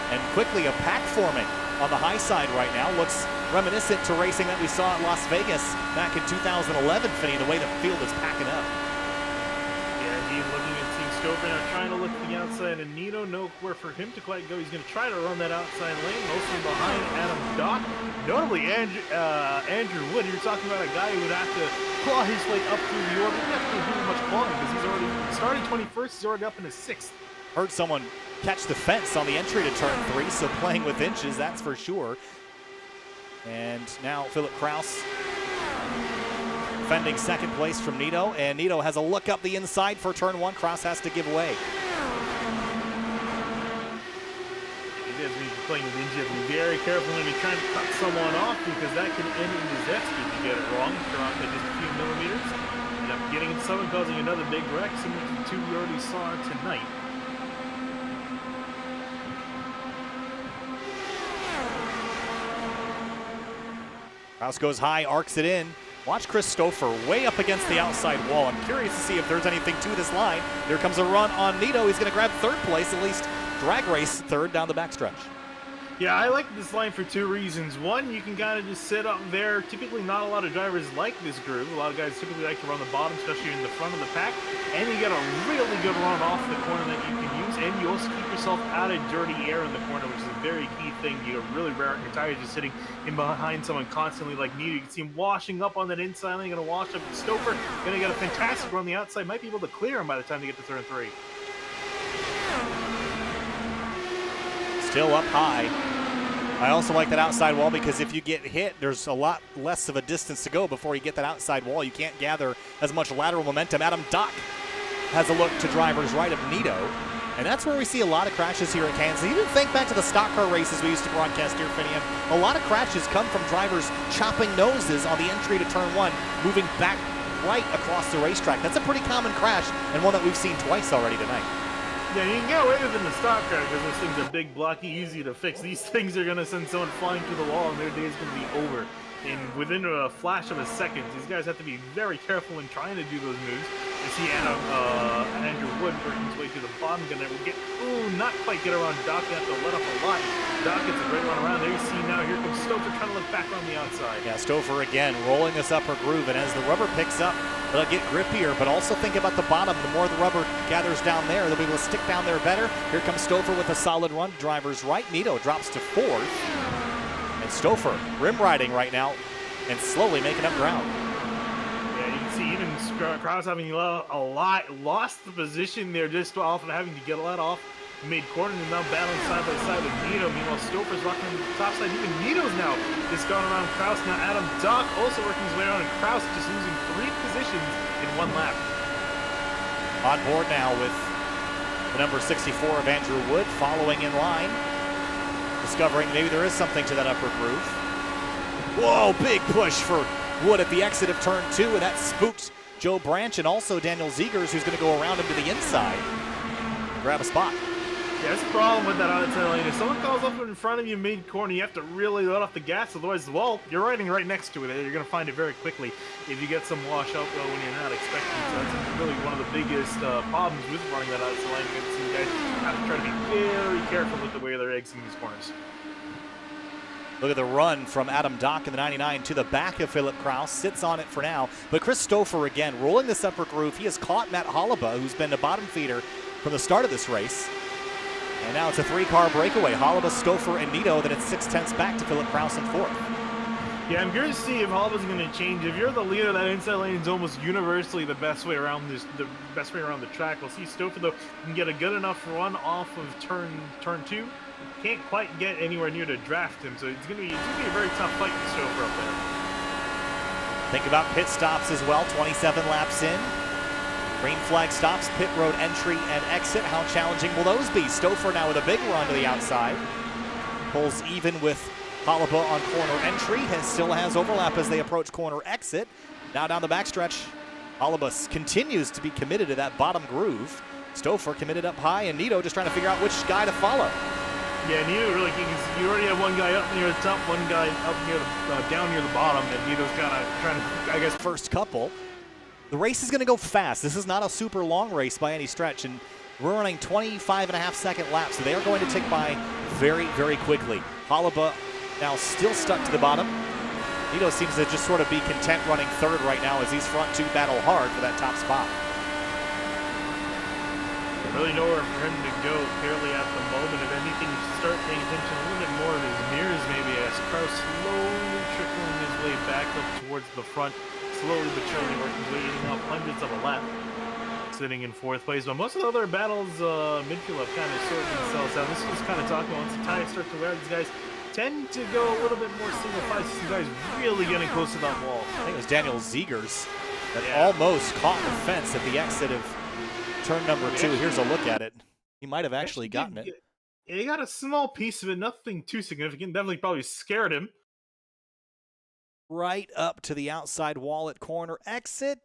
and quickly a pack forming on the high side right now. Looks reminiscent to racing that we saw at Las Vegas back in 2011, Finney, the way the field is packing up. Yeah, indeed, looking at Team Stoffer now, trying to look to the outside, and Nito, nowhere for him to quite go. He's going to try to run that outside lane, mostly behind Adam Dock. Notably, Andrew Wood, you're talking about a guy who would have to claw his way up through the order. He doesn't have to do much clawing because he's already started 21st, he's already up in his 6th. Heard someone catch the fence on the entry to turn 3, so playing with inches, that's for sure. And now Philip Kraus defending 2nd place from Nito, and Nito has a look up the inside for turn 1. Kraus has to give way. He does need to play with inches. You have to be very careful when you're trying to cut someone off because that can end in disaster if you get it wrong. If you're off by just a few millimeters, end up getting into someone, causing another big wreck, similar to the 2 we already saw tonight. Kraus goes high, arcs it in. Watch Chris Stoffer way up against the outside wall. I'm curious to see if there's anything to this line. Here comes a run on Nito. He's going to grab 3rd place, at least drag race 3rd down the backstretch. Yeah, I like this line for 2 reasons. One, you can kind of just sit up there. Typically, not a lot of drivers like this groove. A lot of guys typically like to run the bottom, especially in the front of the pack. And you get a really good run off the corner that you can use. And you also keep yourself out of dirty air in the corner, which is a very key thing. You really wear out your tires just sitting in behind someone constantly like Nito. You can see him washing up on that inside lane. Going to wash up with Stoffer. Going to get a fantastic run on the outside. Might be able to clear him by the time they get to turn 3. Still up high. I also like that outside wall because if you get hit, there's a lot less of a distance to go before you get that outside wall. You can't gather as much lateral momentum. Adam Dock has a look to drivers right of Nito, and that's where we see a lot of crashes here at Kansas. Even think back to the stock car races we used to broadcast here, Finian. A lot of crashes come from drivers chopping noses on the entry to turn 1, moving back right across the racetrack. That's a pretty common crash and one that we've seen twice already tonight. Yeah, you can get away with it in the stock car because those things are big, blocky, easy to fix. These things are going to send someone flying through the wall and their day is going to be over. within a flash of a second. These guys have to be very careful when trying to do those moves. You see Andrew Wood working his way to the bottom, gonna get, not quite get around Doc, they have to let up a lot. Doc gets a great run around. There you see now, here comes Stoffer trying to look back on the outside. Yeah, Stoffer again rolling this upper groove, and as the rubber picks up, it'll get grippier, but also think about the bottom. The more the rubber gathers down there, they'll be able to stick down there better. Here comes Stoffer with a solid run. Driver's right. Nito drops to 4th. And Stoffer rim riding right now and slowly making up ground. Yeah, you can see even Kraus having lost the position there just off and having to get a lot off mid-corner and now battling side by side with Nito. Meanwhile, Stoffer's rocking the top side. Even Nito's now just going around Kraus. Now Adam Doc also working his way around, and Kraus just losing 3 positions in 1 lap. On board now with the number 64 of Andrew Wood following in line. Discovering maybe there is something to that upper groove. Whoa, big push for Wood at the exit of turn 2, and that spooked Joe Branch and also Daniel Zegers, who's going to go around him to the inside. Grab a spot. Yeah, that's the problem with that outside lane. If someone calls up in front of you mid-corner, you have to really let off the gas, otherwise, well, you're riding right next to it. You're going to find it very quickly if you get some wash up when you're not expecting. So that's really one of the biggest problems with running that outside lane. You guys have to try to be very careful with the way they're exiting these corners. Look at the run from Adam Dock in the 99 to the back of Philip Kraus. Sits on it for now. But Chris Stoffer again rolling this upper groove. He has caught Matt Holleba, who's been the bottom feeder from the start of this race. And now it's a 3-car breakaway. Holleba, Stoffer, and Nito. Then it's 6/10 back to Philip Kraus in 4th. Yeah, I'm curious to see if Holliba's going to change. If you're the leader, that inside lane is almost universally the best way around the best way around the track. We'll see Stoffer though can get a good enough run off of turn 2. Can't quite get anywhere near to draft him, so it's gonna be a very tough fight for Stoffer up there. Think about pit stops as well. 27 laps in. Green flag stops, pit road entry and exit. How challenging will those be? Stoffer now with a big run to the outside. Pulls even with Holleba on corner entry. Still has overlap as they approach corner exit. Now down the backstretch, Holleba continues to be committed to that bottom groove. Stoffer committed up high, and Nito just trying to figure out which guy to follow. Yeah, Nito really, you already have one guy up near the top, one guy up near the, down near the bottom, and Nito's kind of trying to, I guess. First couple. The race is going to go fast. This is not a super long race by any stretch, and we're running 25.5-second laps, so they are going to tick by very, very quickly. Holleba now still stuck to the bottom. Nito seems to just sort of be content running 3rd right now as these front 2 battle hard for that top spot. Really nowhere for him to go clearly at the moment. If anything, you start paying attention a little bit more of his mirrors maybe as Kraus slowly trickling his way back up towards the front, slowly but surely working his way up hundredths of a lap, sitting in 4th place. But most of the other battles, midfield have kind of sorted themselves out. This was kind of talking about once the tires start to wear, these guys tend to go a little bit more single file. These guys really getting close to that wall. I think it was Daniel Zegers that almost caught the fence at the exit of turn number 2. Here's a look at it. He might have actually gotten it. Yeah, he got a small piece of it, nothing too significant. Definitely probably scared him. Right up to the outside wall at corner exit.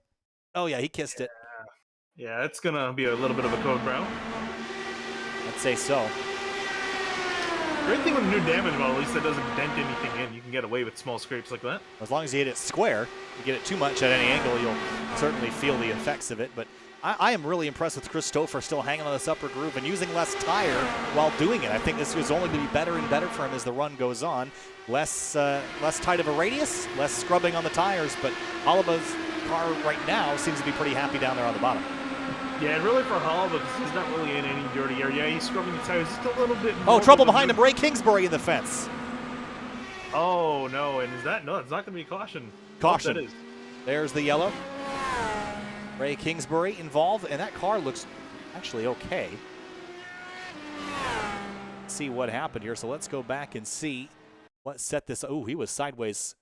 Oh yeah, he kissed it. Yeah, it's gonna be a little bit of a code brown. I'd say so. Great thing with the new damage model, at least that doesn't dent anything in. You can get away with small scrapes like that. As long as you hit it square, you get it too much at any angle, you'll certainly feel the effects of it. But I am really impressed with Chris Stoffer still hanging on this upper groove and using less tire while doing it. I think this is only going to be better and better for him as the run goes on. Less tight of a radius, less scrubbing on the tires, but Holliba's car right now seems to be pretty happy down there on the bottom. Yeah, and really for Holleba, because he's not really in any dirty area. Yeah, he's scrubbing the tires just a little bit more. Oh, trouble behind him. Ray Kingsbury in the fence. Oh, no. And is that? No, it's not going to be caution. Caution. That is. There's the yellow. Ray Kingsbury involved, and that car looks actually okay. Let's see what happened here. So let's go back and see what set this. Oh, he was sideways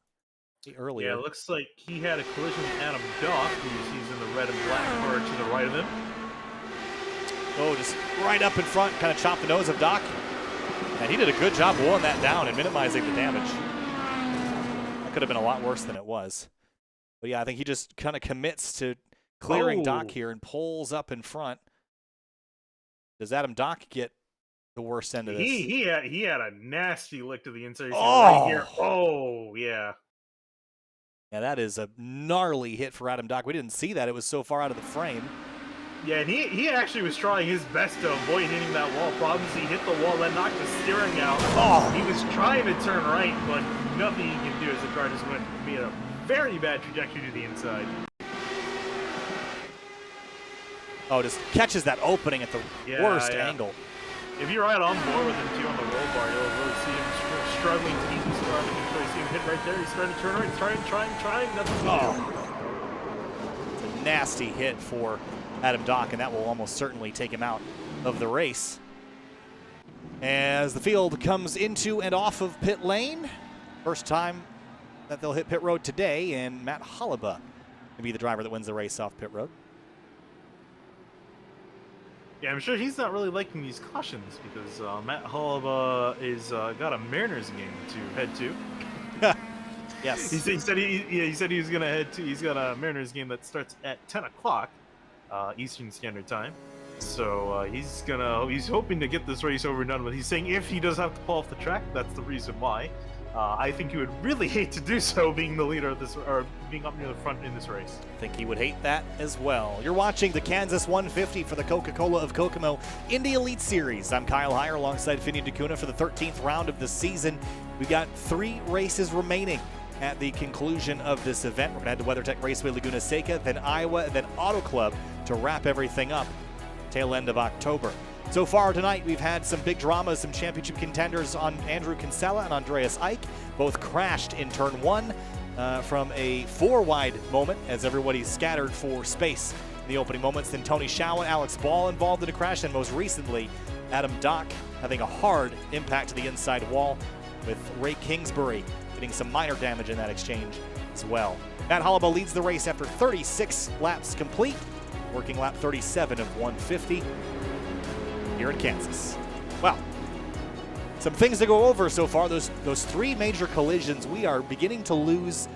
earlier. Yeah, it looks like he had a collision with Adam Dock, he's in the red and black car to the right of him. Oh, just right up in front, kind of chopped the nose of Doc. And he did a good job blowing that down and minimizing the damage. That could have been a lot worse than it was. But yeah, I think he just kind of commits to clearing Doc here and pulls up in front. Does Adam Doc get the worst end of this? He had a nasty lick to the inside. Right here. Oh, yeah. Yeah, that is a gnarly hit for Adam Dock. We didn't see that. It was so far out of the frame. Yeah, and he actually was trying his best to avoid hitting that wall. Problem is he hit the wall, that knocked the steering out. Oh. He was trying to turn right, but nothing he can do as the car just went made a very bad trajectory to the inside. Oh, just catches that opening at the worst angle. If you're right on board with him too on the roll bar, you'll really see him struggling to keep his car. You see him hit right there. He's starting to turn right, trying, nothing to do. It's a nasty hit for Adam Dock, and that will almost certainly take him out of the race. As the field comes into and off of pit lane, first time that they'll hit pit road today, and Matt Holliba will be the driver that wins the race off pit road. Yeah, I'm sure he's not really liking these cautions because Matt Holliba is got a Mariners game to head to. Yes. He said he was gonna head to. He's got a Mariners game that starts at 10 o'clock Eastern Standard Time. So he's hoping to get this race over and done with. He's saying if he does have to pull off the track, that's the reason why. I think he would really hate to do so, being the leader of this, or being up near the front in this race. I think he would hate that as well. You're watching the Kansas 150 for the Coca-Cola of Kokomo Indy Elite Series. I'm Kyle Heyer alongside Finney DeCuna for the 13th round of the season. We've got 3 races remaining at the conclusion of this event. We're going to head to WeatherTech Raceway Laguna Seca, then Iowa, then Auto Club to wrap everything up tail end of October. So far tonight, we've had some big dramas, some championship contenders on Andrew Kinsella and Andreas Eich. Both crashed in turn 1 from a 4-wide moment as everybody scattered for space in the opening moments. Then Tony Schauer, Alex Ball involved in a crash, and most recently, Adam Dock having a hard impact to the inside wall, with Ray Kingsbury getting some minor damage in that exchange as well. Matt Holliba leads the race after 36 laps complete, working lap 37 of 150. Here in Kansas. Well, some things to go over so far. Those 3 major collisions, we are beginning to lose.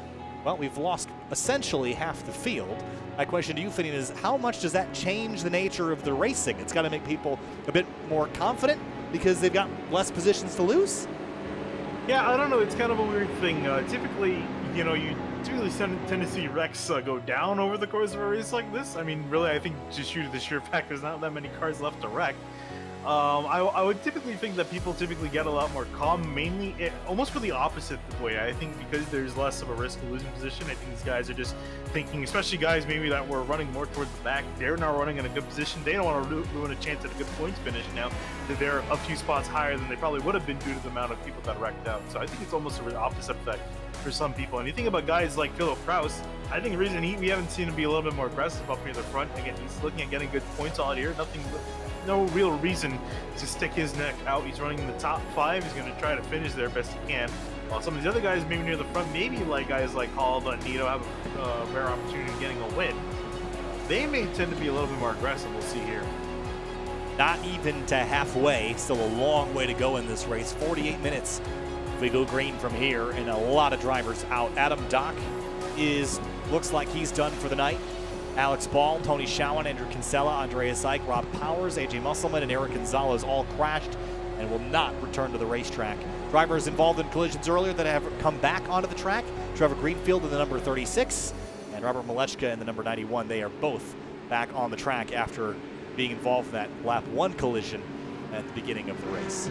Well, we've lost essentially half the field. My question to you, Finney, is how much does that change the nature of the racing? It's got to make people a bit more confident because they've got less positions to lose? Yeah, I don't know. It's kind of a weird thing. Typically, you typically tend to see wrecks go down over the course of a race like this. I mean, really, I think just due to the sheer fact there's not that many cars left to wreck. I would typically think that people typically get a lot more calm, mainly almost for the opposite way. I think because there's less of a risk of losing position, I think these guys are just thinking, especially guys maybe that were running more towards the back, they're now running in a good position. They don't want to ruin a chance at a good points finish now that they're a few spots higher than they probably would have been due to the amount of people that wrecked out. So I think it's almost a opposite effect for some people. And you think about guys like Philip Kraus, I think the reason we haven't seen him be a little bit more aggressive up near the front, again, he's looking at getting good points out here. No real reason to stick his neck out. He's running in the top 5. He's going to try to finish there best he can. While some of these other guys, maybe near the front, maybe like guys like Holliba and Nito, have a rare opportunity of getting a win. They may tend to be a little bit more aggressive. We'll see here. Not even to halfway. Still a long way to go in this race. 48 minutes if we go green from here, and a lot of drivers out. Adam Dock looks like he's done for the night. Alex Ball, Tony Schauer, Andrew Kinsella, Andreas Eich, Rob Powers, AJ Musselman, and Eric Gonzalez all crashed and will not return to the racetrack. Drivers involved in collisions earlier that have come back onto the track: Trevor Greenfield in the number 36 and Robert Malechka in the number 91. They are both back on the track after being involved in that lap 1 collision at the beginning of the race.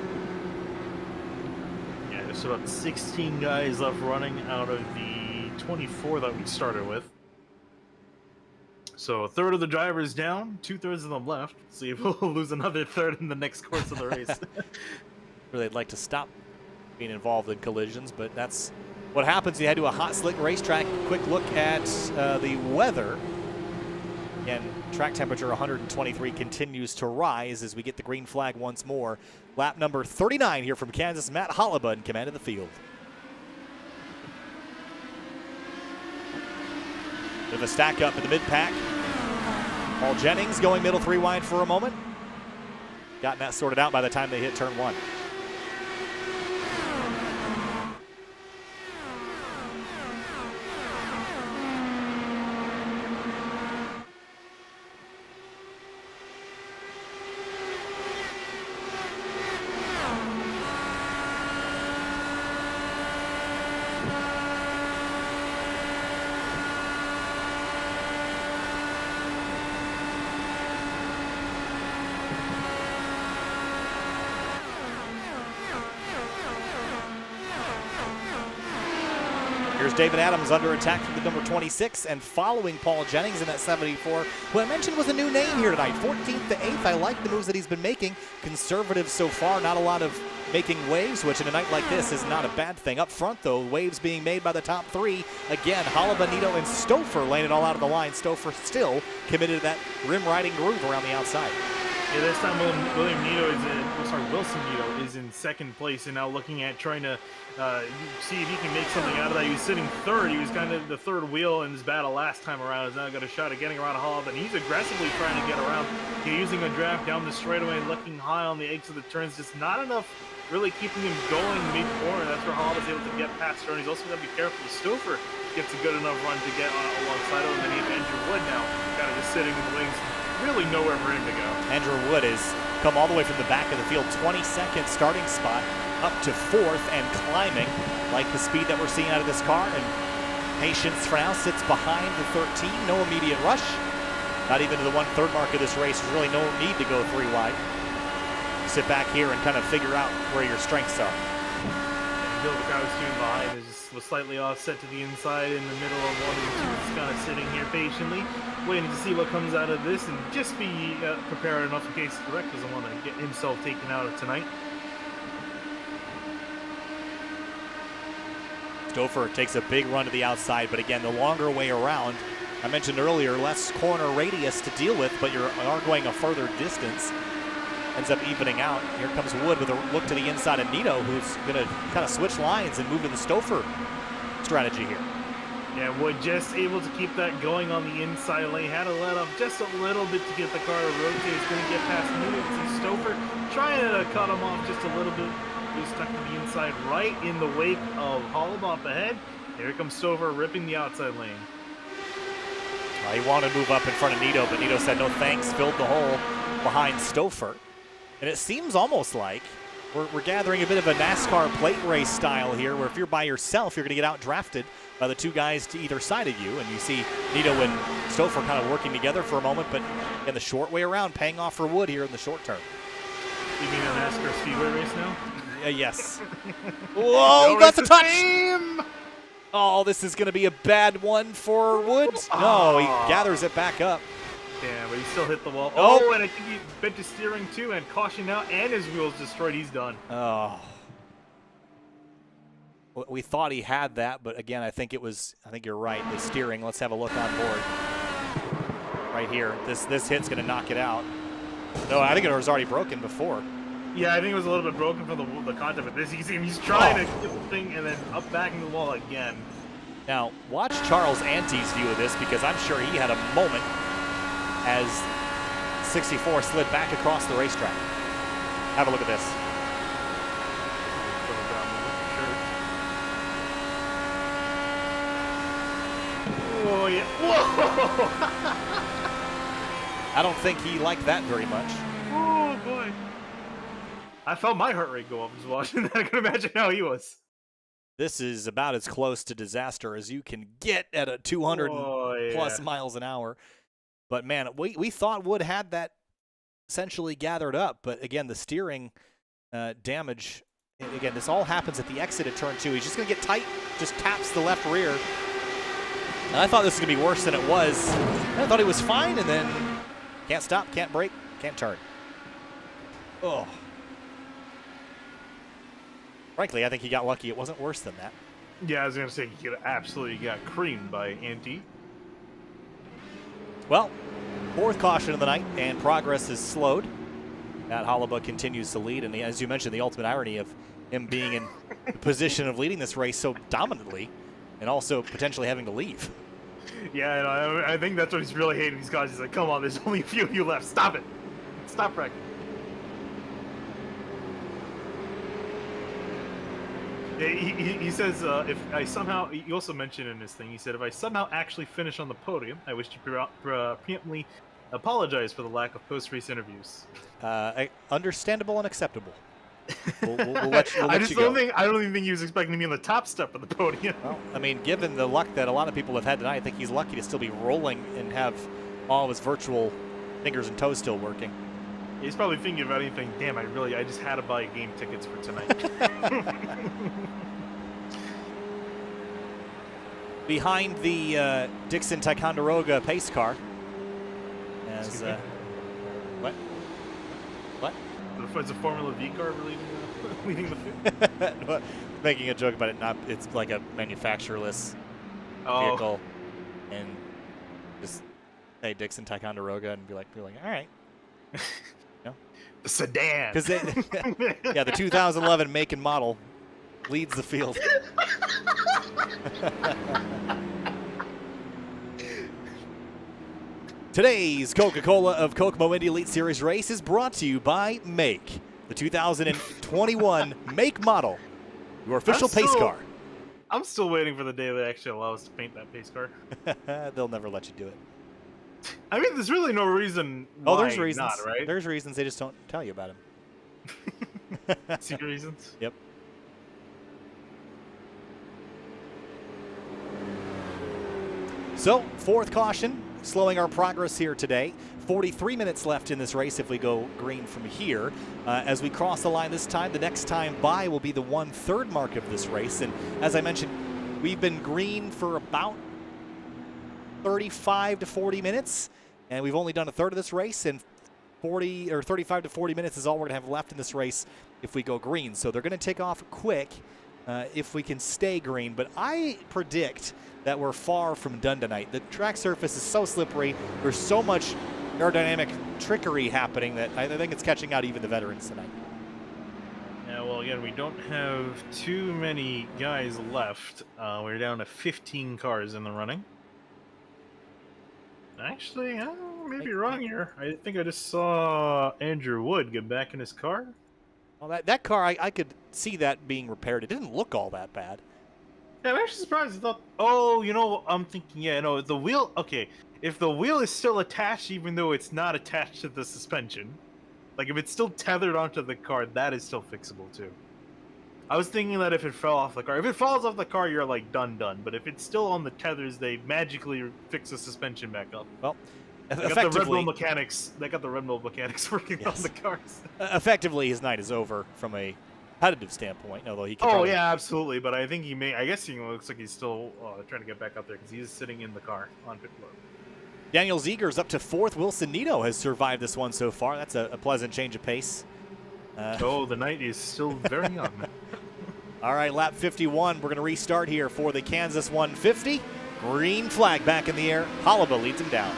Yeah, there's about 16 guys left running out of the 24 that we started with. So a third of the drivers down, 2/3 of them left. See if we'll lose another third in the next course of the race. Really, they'd like to stop being involved in collisions, but that's what happens. You head to a hot, slick racetrack. Quick look at the weather. Again, track temperature 123 continues to rise as we get the green flag once more. Lap number 39 here from Kansas. Matt Holliba in command of the field. Bit of a stack up in the mid-pack. Paul Jennings going middle 3 wide for a moment. Gotten that sorted out by the time they hit turn 1. Here's David Adams under attack from the number 26 and following Paul Jennings in that 74, who I mentioned was a new name here tonight. 14th to 8th. I like the moves that he's been making. Conservative so far, not a lot of making waves, which in a night like this is not a bad thing. Up front, though, waves being made by the top three. Again, Holliba, Nito, and Stoffer laying it all out of the line. Stoffer still committed to that rim-riding groove around the outside. Yeah, this time Wilson Nito is in second place, and now looking at trying to see if he can make something out of that. He was sitting third. He was kind of the third wheel in his battle last time around. He's now got a shot at getting around Holliba, and he's aggressively trying to get around. He's using a draft down the straightaway, looking high on the eggs of the turns. Just not enough really keeping him going mid-corner. That's where Holliba's able to get past her, and he's also got to be careful. Stoffer gets a good enough run to get alongside him, and then he has Andrew Wood now kind of just sitting in the wings. Really nowhere for him to go. Andrew Wood has come all the way from the back of the field, 22nd starting spot, up to 4th and climbing. Like the speed that we're seeing out of this car, and Patience for now sits behind the 13. No immediate rush. Not even to the 1/3 mark of this race. There's really no need to go 3 wide. Sit back here and kind of figure out where your strengths are. Bill, the guy was doing behind, was slightly offset to the inside in the middle of 1 and 2. Just kind of sitting here patiently, waiting to see what comes out of this and just be prepared enough in case the wreck doesn't want to get himself taken out of tonight. Stoffer takes a big run to the outside, but again, the longer way around. I mentioned earlier, less corner radius to deal with, but you are going a further distance. Ends up evening out. Here comes Wood with a look to the inside of Nito, who's going to kind of switch lines and move to the Stoffer strategy here. Yeah, Wood just able to keep that going on the inside lane. Had to let up just a little bit to get the car to rotate. He's going to get past Nito to Stoffer, trying to cut him off just a little bit. He's stuck to the inside right in the wake of Holliba up ahead. Here comes Stoffer ripping the outside lane. He wanted to move up in front of Nito, but Nito said no thanks, filled the hole behind Stoffer. And it seems almost like we're gathering a bit of a NASCAR plate race style here, where if you're by yourself, you're going to get out-drafted by the 2 guys to either side of you. And you see Nito and Stoffer kind of working together for a moment, but in the short way around, paying off for Wood here in the short term. You mean a NASCAR speedway race now? Yes. Whoa, got the touch! Same. Oh, this is going to be a bad one for Wood. No, he gathers it back up. Damn, but he still hit the wall. Oh, and I think he bent his steering too, and caution out, and his wheels destroyed. He's done. Oh. We thought he had that, but again, I think you're right. The steering, let's have a look on board. Right here. This hit's going to knock it out. No, I think it was already broken before. Yeah, I think it was a little bit broken from the contact, but this, you see him, he's trying to get the thing and then up back into the wall again. Now, watch Charles Ante's view of this, because I'm sure he had a moment as 64 slid back across the racetrack. Have a look at this. Oh, yeah. Whoa! I don't think he liked that very much. Oh, boy. I felt my heart rate go up just watching that. I can imagine how he was. This is about as close to disaster as you can get at a 200 plus miles an hour. But, man, we thought Wood had that essentially gathered up. But, again, the steering damage, again, this all happens at the exit of turn 2. He's just going to get tight, just taps the left rear. And I thought this was going to be worse than it was. I thought he was fine, and then can't stop, can't brake, can't turn. Oh. Frankly, I think he got lucky. It wasn't worse than that. Yeah, I was going to say he absolutely got creamed by Ante. Well, 4th caution of the night, and progress is slowed. Matt Holliba continues to lead, and as you mentioned, the ultimate irony of him being in the position of leading this race so dominantly and also potentially having to leave. Yeah, and I think that's what he's really hating these guys. He's like, come on, there's only a few of you left. Stop it. Stop wrecking. He says, if I somehow, he also mentioned in this thing, he said, if I somehow actually finish on the podium, I wish to preemptively apologize for the lack of post-race interviews. Understandable and acceptable. We'll let you go. I don't even think he was expecting to be on the top step of the podium. Well, I mean, given the luck that a lot of people have had tonight, I think he's lucky to still be rolling and have all of his virtual fingers and toes still working. He's probably thinking about anything. Damn, I just had to buy game tickets for tonight. behind the Dixon Ticonderoga pace car. As what? It's a Formula V car leading the field. Making a joke about it, it's like a manufacturerless vehicle, and just say Dixon Ticonderoga and be like, all right, The sedan. because yeah, the 2011 make and model leads the field. Today's Coca-Cola of Kokomo Indy Elite Series race is brought to you by Make, the 2021 make model, your official pace car. I'm still waiting for the day they actually allow us to paint that pace car. They'll never let you do it. I mean, there's really no reason why There's reasons. not, right? There's reasons, they just don't tell you about them. Secret reasons? Yep. So, fourth caution, slowing our progress here today. 43 minutes left in this race if we go green from here. As we cross the line this time, the next time by will be the 1/3 mark of this race. And as I mentioned, we've been green for about 35 to 40 minutes, and we've only done a third of this race, and 35 to 40 minutes is all we're going to have left in this race if we go green. So they're going to take off quick if we can stay green, but I predict that we're far from done tonight. The track surface is so slippery. There's so much aerodynamic trickery happening that I think it's catching out even the veterans tonight. Yeah, well, again, we don't have too many guys left. We're down to 15 cars in the running. Actually, I may be wrong here. I think I just saw Andrew Wood get back in his car. Well, that car, I could see that being repaired. It didn't look all that bad. Yeah, I'm actually surprised. I thought, oh, you know, I'm thinking, yeah, no, the wheel, okay. If the wheel is still attached, even though it's not attached to the suspension, like if it's still tethered onto the car, that is still fixable too. I was thinking that if it fell off the car, if it falls off the car, you're like done. But if it's still on the tethers, they magically fix the suspension back up. Well, they got the Red Bull mechanics. They got the Red Bull mechanics working on the cars. Effectively, his night is over from a competitive standpoint. Although he can. Oh yeah, absolutely. But I think he may. I guess he looks like he's still trying to get back up there because he's sitting in the car on pit road. Daniel Ziegler's up to 4th. Wilson Nito has survived this one so far. That's a pleasant change of pace. The night is still very young. All right, lap 51. We're going to restart here for the Kansas 150. Green flag back in the air. Holliba leads him down.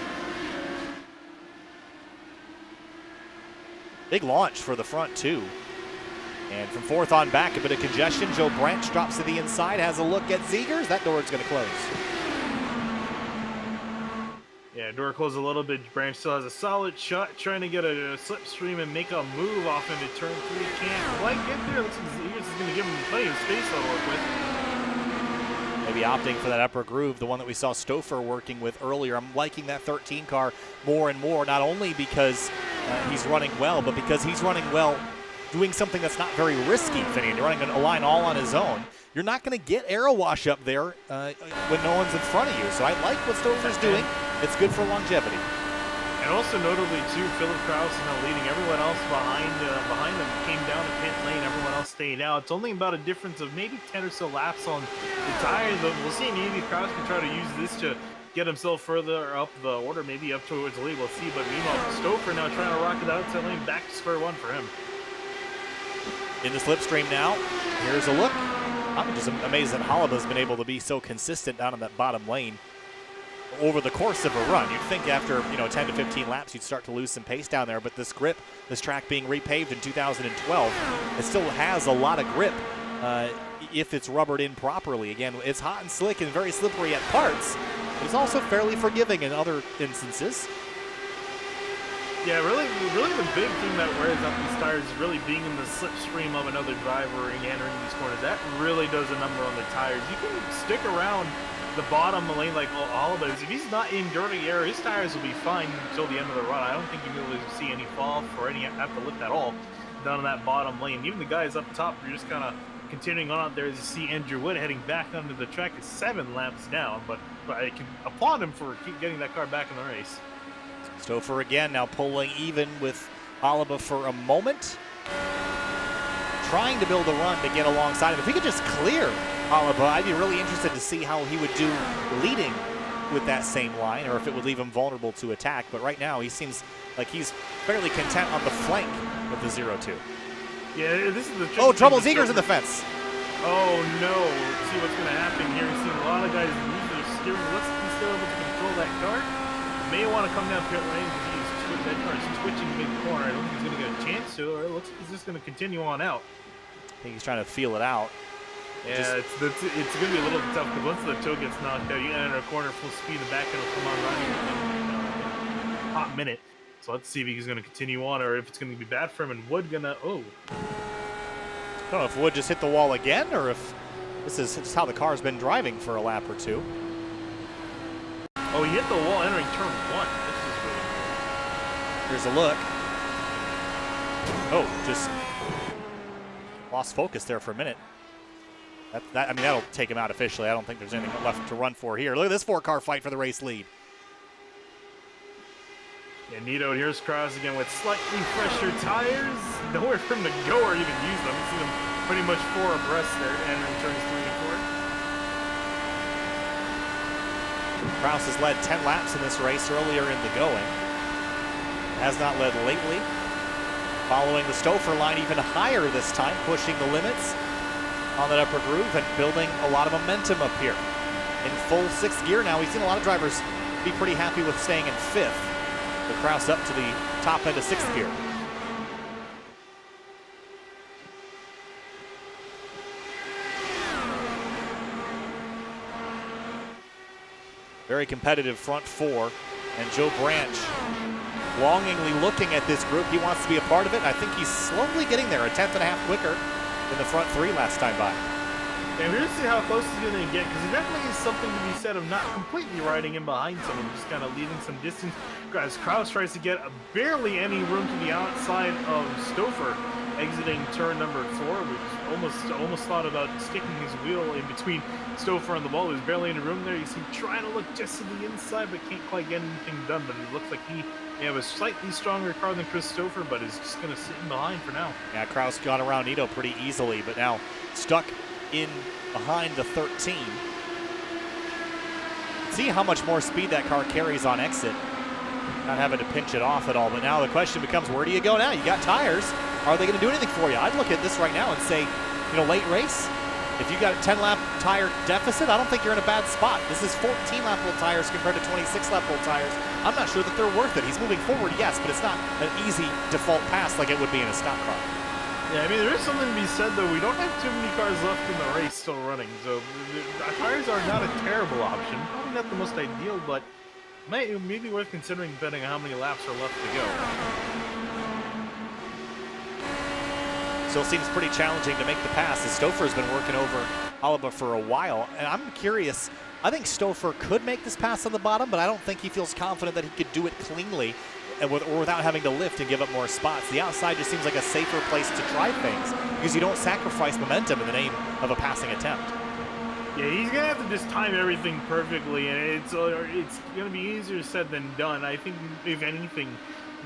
Big launch for the front, too. And from 4th on back, a bit of congestion. Joe Branch drops to the inside, has a look at Ziegers. That door is going to close. Yeah, door closed a little bit. Branch still has a solid shot, trying to get a slipstream and make a move off into turn 3. Can't quite get there. Looks like Ziegers is going to give him plenty of space to work with. Maybe opting for that upper groove, the one that we saw Stoffer working with earlier. I'm liking that 13 car more and more, not only because he's running well, but because he's running well doing something that's not very risky, Finian. You're running a line all on his own. You're not going to get aero wash up there when no one's in front of you. So I like what Stoffer's doing. It's good for longevity. And also notably too, Philip Kraus is now leading. Everyone else behind him came down to pit lane. Everyone else stayed out. It's only about a difference of maybe 10 or so laps on the tires. We'll see. Maybe Kraus can try to use this to get himself further up the order, maybe up towards the lead. We'll see. But meanwhile, Stoffer now trying to rocket the outside lane, back to square one for him. In the slipstream now. Here's a look. I'm just amazed that Holliba's been able to be so consistent down in that bottom lane over the course of a run. You'd think after 10 to 15 laps you'd start to lose some pace down there, but this grip, this track being repaved in 2012, it still has a lot of grip if it's rubbered in properly. Again, it's hot and slick and very slippery at parts, but it's also fairly forgiving in other instances. Yeah, really the big thing that wears out these tires is really being in the slipstream of another driver and entering these corners. That really does a number on the tires. You can stick around the bottom lane like all of those. If he's not in dirty air, his tires will be fine until the end of the run. I don't think you'll be able to see any fall or any have to lift at all down in that bottom lane. Even the guys up top, you're just kind of continuing on out there as you see Andrew Wood heading back onto the track is 7 laps down, but I can applaud him for keep getting that car back in the race. Stoffer again now pulling even with Holliba for a moment. trying to build a run to get alongside him. If he could just clear Oliver, I'd be really interested to see how he would do leading with that same line, or if it would leave him vulnerable to attack. But right now, he seems like he's fairly content on the flank of the 0-2. Yeah, this is the Trouble Zeger's in the fence. Oh no, let's see what's going to happen here. We've seen a lot of guys lose their steering. Looks like he's still able to control that car. May want to come down pit lane because that car is twitching mid-corner. I don't think he's going to get a chance to, or it looks like he's just going to continue on out. I think he's trying to feel it out. Yeah, it's going to be a little tough because once the toe gets knocked out, you enter a corner full speed, the back end will come on running in a hot minute. So let's see if he's going to continue on or if it's going to be bad for him. And Wood going to, I don't know if Wood just hit the wall again or if this is just how the car's been driving for a lap or two. Oh, he hit the wall entering turn 1. This is Here's a look. Oh, just lost focus there for a minute. I mean, that'll take him out officially. I don't think there's anything left to run for here. Look at this 4-car fight for the race lead. Yeah, Nito, here's Kraus again with slightly fresher tires. Nowhere for him to go or even use them. You see them pretty much 4 abreast there, entering turns 3 and 4. Kraus has led 10 laps in this race earlier in the going. Has not led lately. Following the Stoffer line even higher this time, pushing the limits on that upper groove and building a lot of momentum up here. In full 6th gear now, we've seen a lot of drivers be pretty happy with staying in 5th. The Kraus up to the top end of 6th gear. Very competitive front 4, and Joe Branch longingly looking at this group. He wants to be a part of it. I think he's slowly getting there, a 10th and a half quicker than the front 3 last time by. And we're going to see how close he's going to get, because there definitely is something to be said of not completely riding in behind someone, just kind of leaving some distance. As Kraus tries to get barely any room to the outside of Stoffer, exiting turn number 4, which almost thought about sticking his wheel in between Stoffer and the wall. There's barely any room there. You see him trying to look just to the inside, but can't quite get anything done. But it looks like he have a slightly stronger car than Chris Stoffer, but is just going to sit in behind for now. Yeah, Kraus got around Nito pretty easily, but now stuck in behind the 13. See how much more speed that car carries on exit. Not having to pinch it off at all, but now the question becomes, where do you go now? You got tires. Are they going to do anything for you? I'd look at this right now and say, late race, if you got a 10-lap tire deficit, I don't think you're in a bad spot. This is 14-lap-old tires compared to 26-lap-old tires. I'm not sure that they're worth it. He's moving forward, yes, but it's not an easy default pass like it would be in a stock car. Yeah, I mean, there is something to be said, though. We don't have too many cars left in the race still running, so tires are not a terrible option. Probably not the most ideal, but may be worth considering depending on how many laps are left to go. Still seems pretty challenging to make the pass, as Stoffer's been working over Oliver for a while. And I'm curious, I think Stoffer could make this pass on the bottom, but I don't think he feels confident that he could do it cleanly or without having to lift and give up more spots. The outside just seems like a safer place to try things because you don't sacrifice momentum in the name of a passing attempt. Yeah, he's going to have to just time everything perfectly, and it's going to be easier said than done. I think, if anything,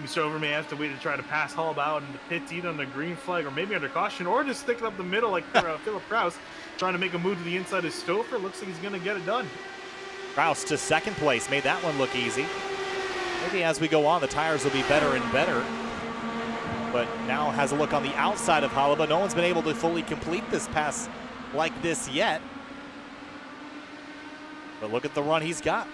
Stoffer may have to wait to try to pass Halb out in the pits, either on the green flag or maybe under caution, or just stick it up the middle like Philip Kraus, trying to make a move to the inside of Stoffer. Looks like he's going to get it done. Kraus to 2nd place, made that one look easy. Maybe as we go on, the tires will be better and better. But now has a look on the outside of Halaba. No one's been able to fully complete this pass like this yet. But look at the run he's got.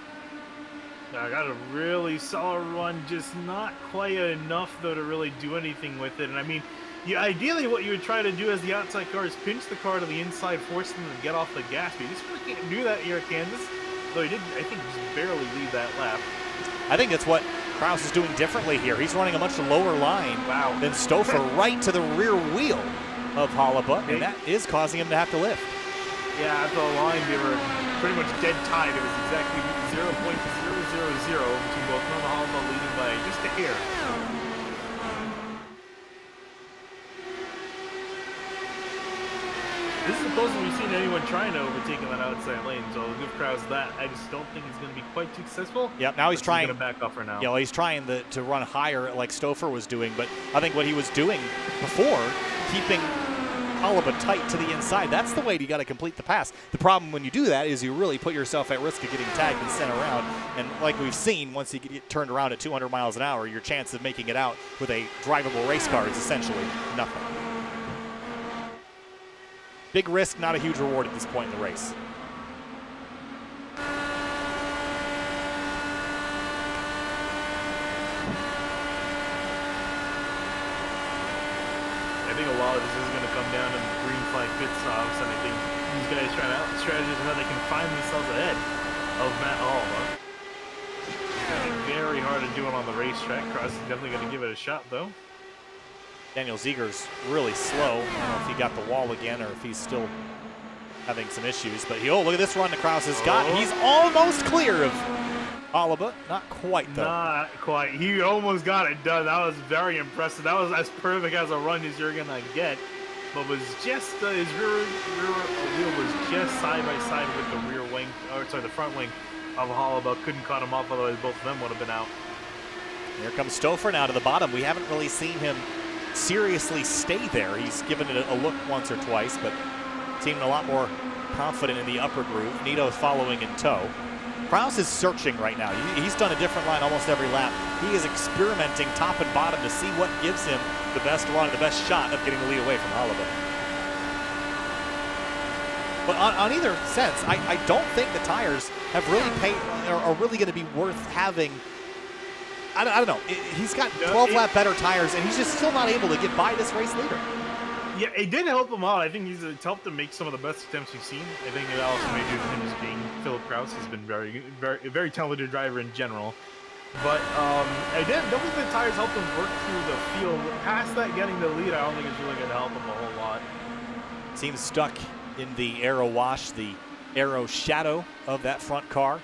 I got a really solid run, just not quite enough, though, to really do anything with it. And I mean, ideally what you would try to do as the outside car is pinch the car to the inside, force them to get off the gas. But you just really can't do that here at Kansas. Though he did, I think, just barely lead that lap. I think that's what Kraus is doing differently here. He's running a much lower line than Stoffer right to the rear wheel of Halaba, and that is causing him to have to lift. Yeah, at the line, they were pretty much dead tied. It was exactly 0.000 between both and Halba leading by just a hair. This is the closest we've seen anyone trying to overtake him on that outside lane, so I'll give Kraus that. I just don't think he's going to be quite too successful. Yep, now he's trying to back off for now. Yeah, well, he's trying to run higher like Stoffer was doing, but I think what he was doing before, keeping Holaba tight to the inside. That's the way you got to complete the pass. The problem when you do that is you really put yourself at risk of getting tagged and sent around. And like we've seen, once you get turned around at 200 miles an hour, your chance of making it out with a drivable race car is essentially nothing. Big risk, not a huge reward at this point in the race. I think a lot of this is going to come down to green flag pit stops, and I think these guys trying out strategies on how they can find themselves ahead of Matt Holaba. It's going to be very hard to do it on the racetrack. Cross is definitely going to give it a shot, though. Daniel Ziegler's really slow. I don't know if he got the wall again or if he's still having some issues. But oh, look at this run that Kraus has got. He's almost clear of Holaba. Not quite, though. Not quite. He almost got it done. That was very impressive. That was as perfect as a run as you're going to get. But was just, his rear wheel was just side by side with the rear wing, or sorry, the front wing of Holaba. Couldn't cut him off, otherwise both of them would have been out. Here comes Stoffer now to the bottom. We haven't really seen him seriously stay there. He's given it a look once or twice, but seemed a lot more confident in the upper groove. Nito's following in tow. Kraus is searching right now. He's done a different line almost every lap. He is experimenting top and bottom to see what gives him the best run, the best shot of getting the lead away from Holaba. But on either sense, I don't think the tires have really paid, are really going to be worth having. I don't know. He's got 12-lap better tires, and he's just still not able to get by this race leader. Yeah, it did help him out. I think it's helped him make some of the best attempts we've seen. I think it also made due to him just being Philip Kraus. He's been very talented driver in general. But I don't think the tires helped him work through the field. Past that, getting the lead, I don't think it's really going to help him a whole lot. Seems stuck in the aero wash, the aero shadow of that front car.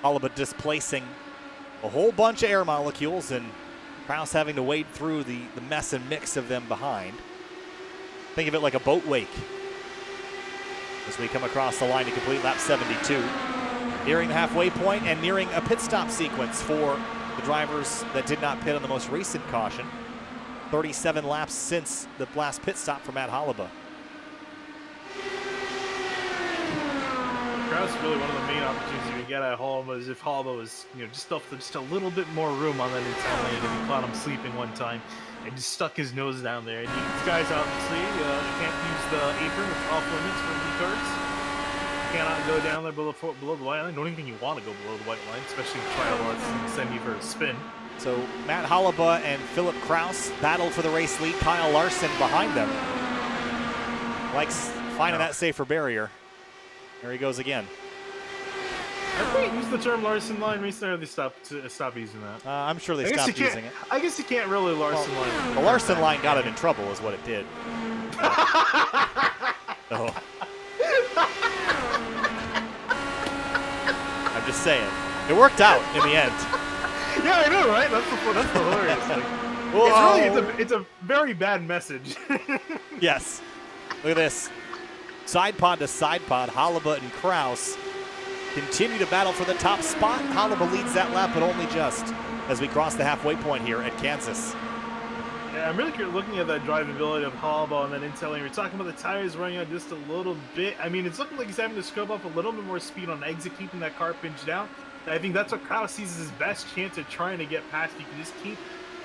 Holaba displacing a whole bunch of air molecules, and Kraus having to wade through the mess and mix of them behind. Think of it like a boat wake as we come across the line to complete lap 72. Nearing the halfway point and nearing a pit stop sequence for the drivers that did not pit on the most recent caution. 37 laps since the last pit stop for Matt Holaba. Kraus is really one of the main opportunities you can get at Holaba is if Holaba was, just a little bit more room on that inside lane. If you caught him sleeping one time and just stuck his nose down there. And these guys obviously can't use the apron. It's off limits for V-cards. Cannot go down there below the white line. Don't even think you want to go below the white line, especially try to send you for a spin. So Matt Holaba and Philip Kraus battle for the race lead. Kyle Larson behind them. Likes finding that safer barrier. There he goes again. Have they used the term Larson line recently, or they stopped using that? I'm sure they stopped using it. I guess you can't really Larson line. The Larson line got him in trouble is what it did. So, I'm just saying. It worked out in the end. Yeah, I know, right? That's hilarious. It's a very bad message. Yes. Look at this. Side pod to side pod. Holaba and Kraus continue to battle for the top spot. Holaba leads that lap, but only just as we cross the halfway point here at Kansas. Yeah, I'm really looking at that drivability of Holaba and then inside lane. We're talking about the tires running out just a little bit. I mean, it's looking like he's having to scrub up a little bit more speed on exit, keeping that car pinched down. I think that's what Kraus sees as his best chance at trying to get past. You can just keep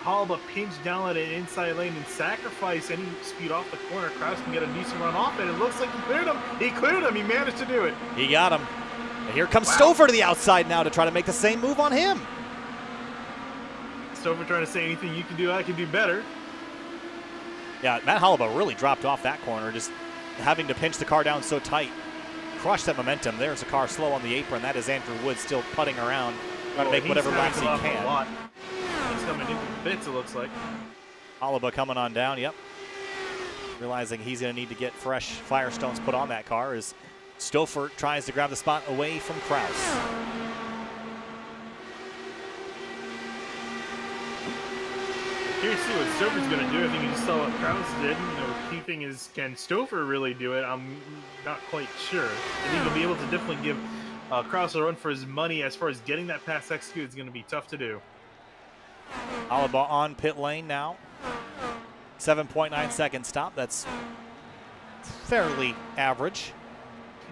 Holaba pinched down at an inside lane and sacrifice any speed off the corner. Kraus can get a decent run off it. It looks like he cleared him. He cleared him. He managed to do it. He got him. And here comes Stoffer to the outside now to try to make the same move on him. Stoffer trying to say anything you can do, I can do better. Yeah, Matt Holaba really dropped off that corner, just having to pinch the car down so tight. Crushed that momentum. There's a car slow on the apron. That is Andrew Wood still putting around, trying to make whatever laps he can. He's coming into the bits, it looks like. Holaba coming on down, yep. Realizing he's going to need to get fresh Firestones put on that car as Stoffer tries to grab the spot away from Kraus. Curious to see what Stoffer's going to do. I think you just saw what Kraus did. The key thing is, can Stoffer really do it? I'm not quite sure. I think he'll be able to definitely give Kraus a run for his money. As far as getting that pass executed, it's going to be tough to do. Holaba on pit lane now. 7.9 second stop. That's fairly average.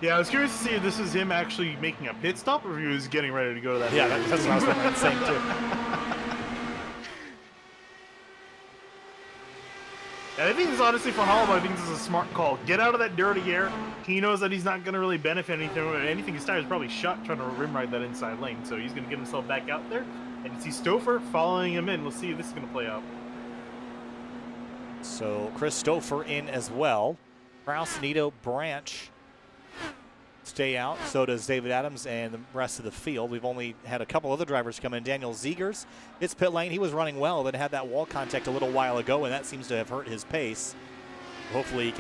Yeah, I was curious to see if this is him actually making a pit stop or if he was getting ready to go to that. Yeah, that's what I was wondering, saying too. And I think this, honestly, for Holloway, I think this is a smart call. Get out of that dirty air. He knows that he's not going to really benefit anything. His tire's probably shut trying to rim ride that inside lane, so he's going to get himself back out there. And you see Stoffer following him in. We'll see if this is going to play out. So Chris Stoffer in as well. Kraus, Nito, Branch stay out. So does David Adams and the rest of the field. We've only had a couple other drivers come in. Daniel Zegers, it's pit lane. He was running well, then had that wall contact a little while ago, and that seems to have hurt his pace. Hopefully he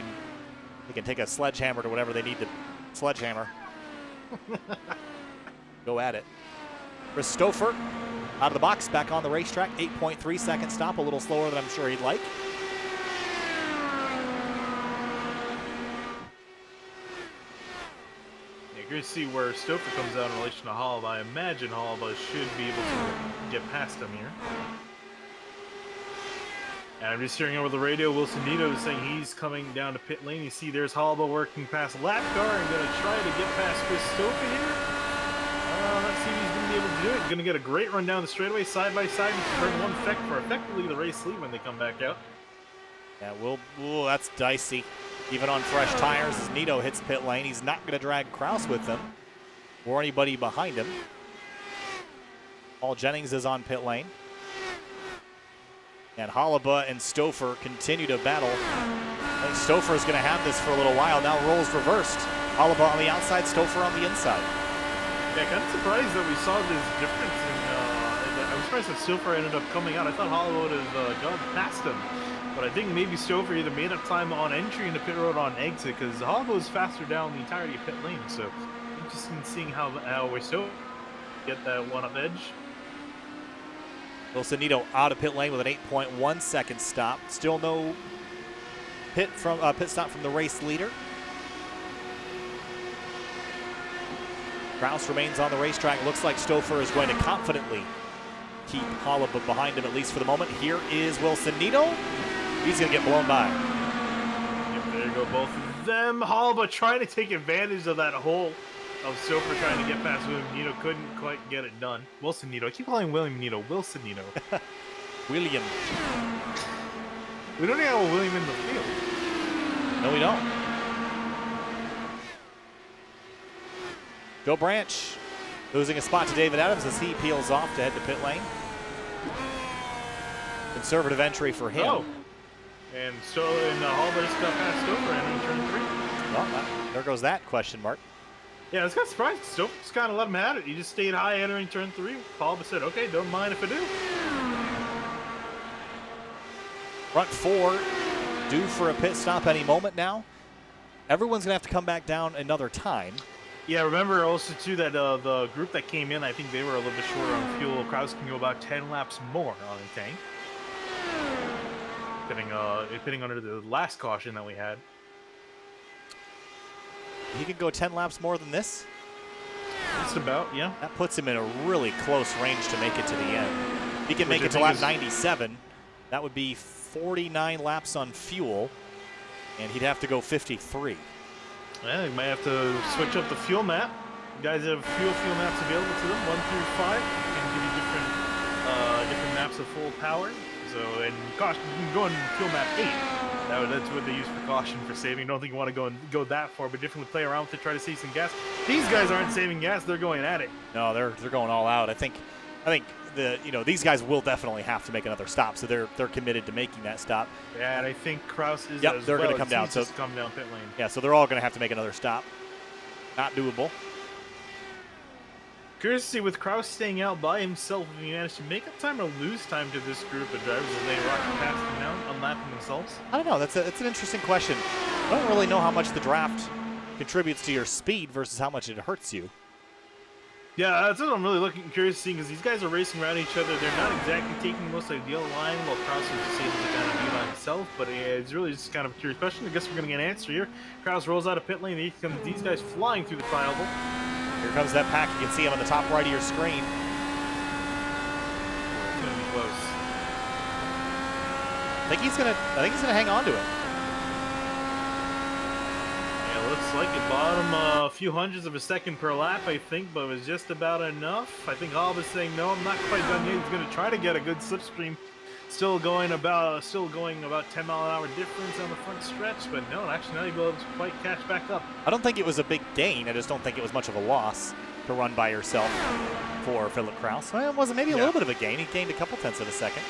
can take a sledgehammer to whatever they need to sledgehammer. Go at it. Chris Stoffer out of the box, back on the racetrack. 8.3 second stop, a little slower than I'm sure he'd like. You're going to see where Stoffer comes out in relation to Holloway. I imagine Holloway should be able to get past him here. And I'm just hearing over the radio, Wilson Nito is saying he's coming down to pit lane. You see there's Holloway working past lap car and going to try to get past Chris Stoffer here. Let's see if he's going to be able to do it. Going to get a great run down the straightaway side by side and turn one for effectively the race lead when they come back out. Yeah, ooh, that's dicey. Even on fresh tires, as Nito hits pit lane, he's not going to drag Kraus with him or anybody behind him. Paul Jennings is on pit lane. And Holloway and Stoffer continue to battle. I think Stoffer is going to have this for a little while. Now roles reversed. Holloway on the outside, Stoffer on the inside. Yeah, kind of surprised that we saw this difference I was surprised that Stoffer ended up coming out. I thought Holloway would have gone past him. But I think maybe Stoffer either made up time on entry into pit road on exit because Holloway was faster down the entirety of pit lane. So interesting seeing how we're so get that one up edge. Wilson Nito out of pit lane with an 8.1 second stop. Still no pit stop from the race leader. Kraus remains on the racetrack. Looks like Stoffer is going to confidently keep Holloway behind him, at least for the moment. Here is Wilson Nito. He's going to get blown by. Yep, there you go, both of them. Holloway trying to take advantage of that hole of Stoffer trying to get past William Nito. Couldn't quite get it done. Wilson Nito. I keep calling William Nito. Wilson Nito. William. We don't even have a William in the field. No, we don't. Joe Branch losing a spot to David Adams as he peels off to head to pit lane. Conservative entry for him. Oh. And Holloway just got past Stoffer and turn 3. Well, there goes that question mark. Yeah, I was kind of surprised. Stoffer just kind of let him at it. He just stayed high entering turn 3. Holloway said, okay, don't mind if I do. Front 4 due for a pit stop any moment now. Everyone's going to have to come back down another time. Yeah, remember also, too, that the group that came in, I think they were a little bit shorter on fuel. Kraus can go about 10 laps more on the tank. Pitting under the last caution that we had. He could go 10 laps more than this? Just about, yeah. That puts him in a really close range to make it to the end. If he can make it to lap 97, that would be 49 laps on fuel, and he'd have to go 53. Yeah, he might have to switch up the fuel map. You guys have fuel maps available to them, 1 through 5. Can give you different maps of full power. So, and caution, you can go in fuel map 8. That's what they use for caution for saving. Don't think you want to go that far, but definitely play around with it, try to save some gas. These guys aren't saving gas; they're going at it. No, they're going all out. I think these guys will definitely have to make another stop, so they're committed to making that stop. Yeah, and I think Kraus is. Yep, they're going to come down. So come down pit lane. Yeah, so they're all going to have to make another stop. Not doable. Curious to see with Kraus staying out by himself if he managed to make up time or lose time to this group of drivers as they rock past him now, unlapping themselves. I don't know. That's an interesting question. I don't really know how much the draft contributes to your speed versus how much it hurts you. Yeah, that's what I'm really curious to see because these guys are racing around each other. They're not exactly taking the most ideal line while Kraus is just able to kind of do it on himself. But it's really just kind of a curious question. I guess we're going to get an answer here. Kraus rolls out of pit lane. Here come these guys flying through the flyover. Here comes that pack. You can see him on the top right of your screen. It's going to be close. I think he's gonna hang on to it. It looks like it bottom a few hundredths of a second per lap, I think, but it was just about enough. I think Hall was saying, no, I'm not quite done yet. He's going to try to get a good slipstream. Still going about 10 mile an hour difference on the front stretch, but no, actually not able to quite catch back up. I don't think it was a big gain. I just don't think it was much of a loss to run by yourself for Philip Kraus. Well, it wasn't maybe a little bit of a gain. He gained a couple tenths of a second.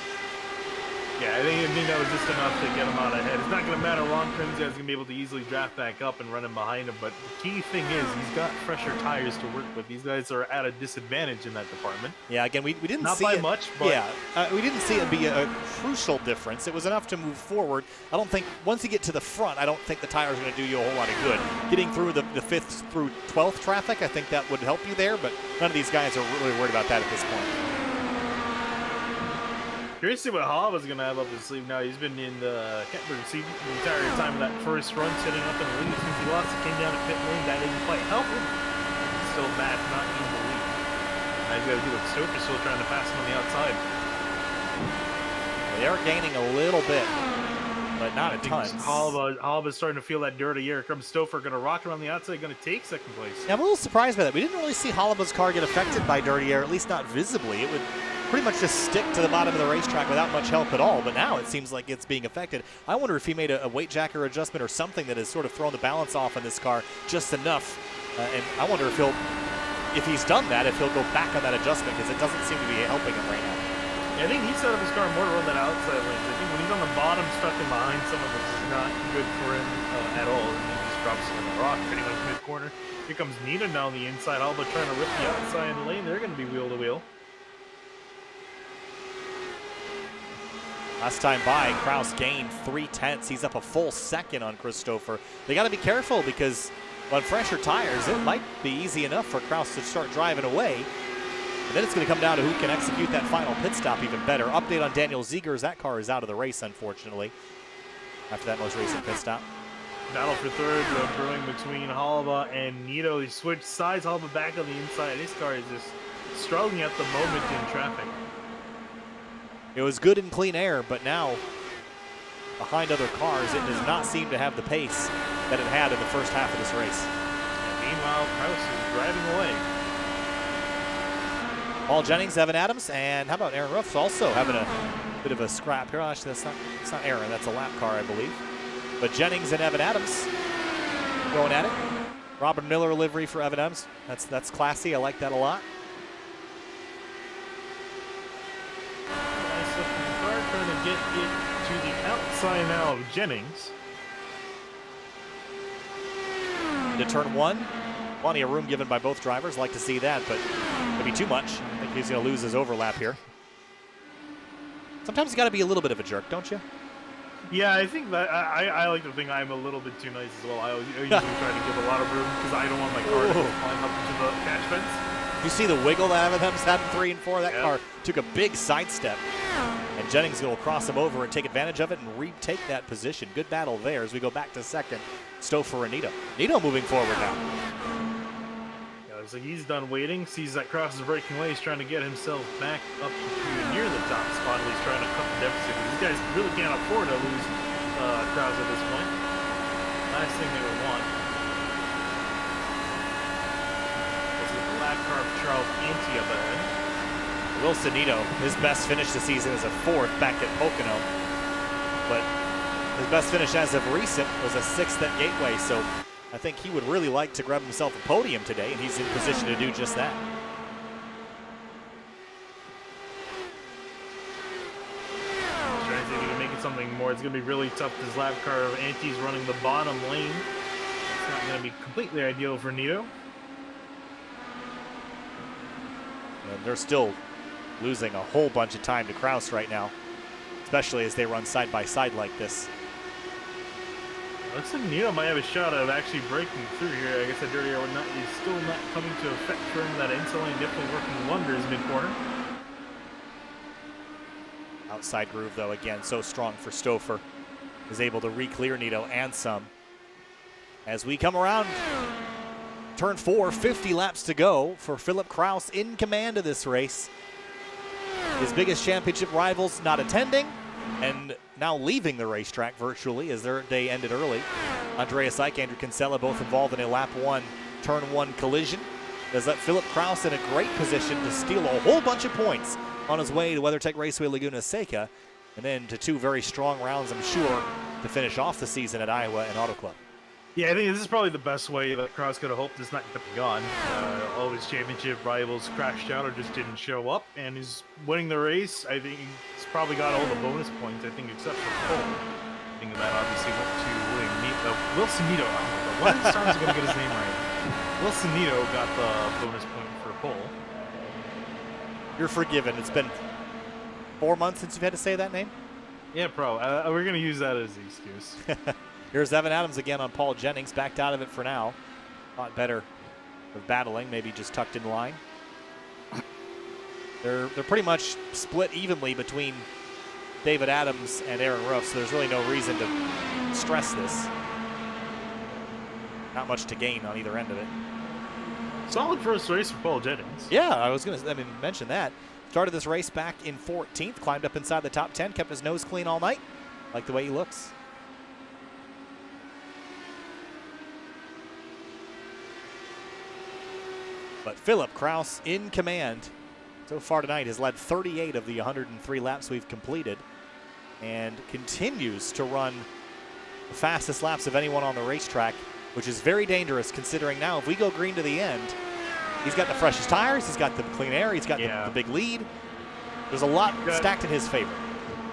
Yeah, I think that was just enough to get him out ahead. It's not going to matter long term. He's going to be able to easily draft back up and run him behind him. But the key thing is he's got fresher tires to work with. These guys are at a disadvantage in that department. Yeah, again, we didn't not see by it, much, but yeah, we didn't see it be a crucial difference. It was enough to move forward. I don't think once you get to the front, I don't think the tires are going to do you a whole lot of good. Getting through the 5th through 12th traffic, I think that would help you there. But none of these guys are really worried about that at this point. Curious to see what Hall was going to have up his sleeve now. He's been in the catbird seat the entire time of that first run, sitting up in the lead. Since he lost, he came down to pit lane. That didn't quite help him. Still back, not in the lead. Now he's got to do with Stoffer still trying to pass him on the outside. They are gaining a little bit, but not a ton. Hall is starting to feel that dirty air. Comes Stoffer, going to rock around the outside, going to take second place. Yeah, I'm a little surprised by that. We didn't really see Halaba's car get affected by dirty air, at least not visibly. It would pretty much just stick to the bottom of the racetrack without much help at all, but now it seems like it's being affected. I wonder if he made a weight jacker adjustment or something that has sort of thrown the balance off in this car just enough. And I wonder if he's done that, if he'll go back on that adjustment, because it doesn't seem to be helping him right now. Yeah, I think he set up his car more to run that outside lanes. I think when he's on the bottom, stuck in behind, some of this is not good for him at all. And he just drops him in the rock pretty much mid-corner. Here comes Nita now on the inside. Alba trying to rip the outside lane. They're going to be wheel to wheel. Last time by, Kraus gained 3 tenths. He's up a full second on Stoffer. They got to be careful because on fresher tires, it might be easy enough for Kraus to start driving away. And then it's going to come down to who can execute that final pit stop even better. Update on Daniel Ziegers. That car is out of the race, unfortunately, after that most recent pit stop. Battle for third brewing between Halaba and Nito. He switched sides. Halaba back on the inside. His car is just struggling at the moment in traffic. It was good in clean air, but now behind other cars, it does not seem to have the pace that it had in the first half of this race. And meanwhile, Kraus is driving away. Paul Jennings, Evan Adams, and how about Aaron Ruff's also having a bit of a scrap here. Actually, it's not Aaron, that's a lap car, I believe. But Jennings and Evan Adams going at it. Robert Miller livery for Evan Adams. That's classy. I like that a lot. Nice looking car, trying to get it to the outside now of Jennings. Into turn one. Plenty of room given by both drivers. Like to see that, but maybe too much. I think he's going to lose his overlap here. Sometimes you got to be a little bit of a jerk, don't you? Yeah, I think that I like to think I'm a little bit too nice as well. I usually try to give a lot of room because I don't want my car to climb up into the catch fence. You see the wiggle that Evan Adams had in 3 and 4? That car took a big sidestep. And Jennings will cross him over and take advantage of it and retake that position. Good battle there as we go back to second. Stoffer and Nito. Nito moving forward now. So he's done waiting, sees that Kraus is breaking away, he's trying to get himself back up to near the top spot. He's trying to cut the deficit. These guys really can't afford to lose Kraus at this point. Last thing they would want. This is the black car of Charles Ante up ahead. Wilson Nito, his best finish this season is a 4th back at Kokomo. But his best finish as of recent was a 6th at Gateway, so I think he would really like to grab himself a podium today, and he's in position to do just that. Trying to see if he can make it something more. It's going to be really tough. This lap car of Ante's running the bottom lane. It's not going to be completely ideal for Nito. And they're still losing a whole bunch of time to Kraus right now, especially as they run side by side like this. Looks like Nito might have a shot of actually breaking through here. I guess that dirty air is still not coming to effect for him. That inside lane definitely working wonders mid-corner. Outside groove, though, again, so strong for Stoffer. Is able to re-clear Nito and some. As we come around turn 4, 50 laps to go for Philip Kraus in command of this race. His biggest championship rivals not attending and now leaving the racetrack virtually as their day ended early. Andreas Eich, Andrew Kinsella, both involved in a lap 1, turn 1 collision. Has left Philip Kraus in a great position to steal a whole bunch of points on his way to WeatherTech Raceway Laguna Seca, and then to 2 very strong rounds, I'm sure, to finish off the season at Iowa and Auto Club. Yeah, I think this is probably the best way that Kraus could have hoped this night to be gone. All his championship rivals crashed out or just didn't show up, and he's winning the race. I think he's probably got all the bonus points, I think, except for pole. I think that obviously went to Wilson Nito. One of these times I'm going to get his name right. Wilson Nito got the bonus point for pole. You're forgiven. It's been 4 months since you've had to say that name? Yeah, bro. We're going to use that as the excuse. Here's Evan Adams again on Paul Jennings, backed out of it for now. A lot better of battling, maybe just tucked in line. They're pretty much split evenly between David Adams and Aaron Ruff, so there's really no reason to stress this. Not much to gain on either end of it. Solid first race for Paul Jennings. Yeah, I was going to mention that. Started this race back in 14th, climbed up inside the top 10, kept his nose clean all night. Like the way he looks. But Philip Kraus in command so far tonight has led 38 of the 103 laps we've completed and continues to run the fastest laps of anyone on the racetrack, which is very dangerous considering now if we go green to the end, he's got the freshest tires, he's got the clean air, he's got the big lead. There's a lot stacked in his favor.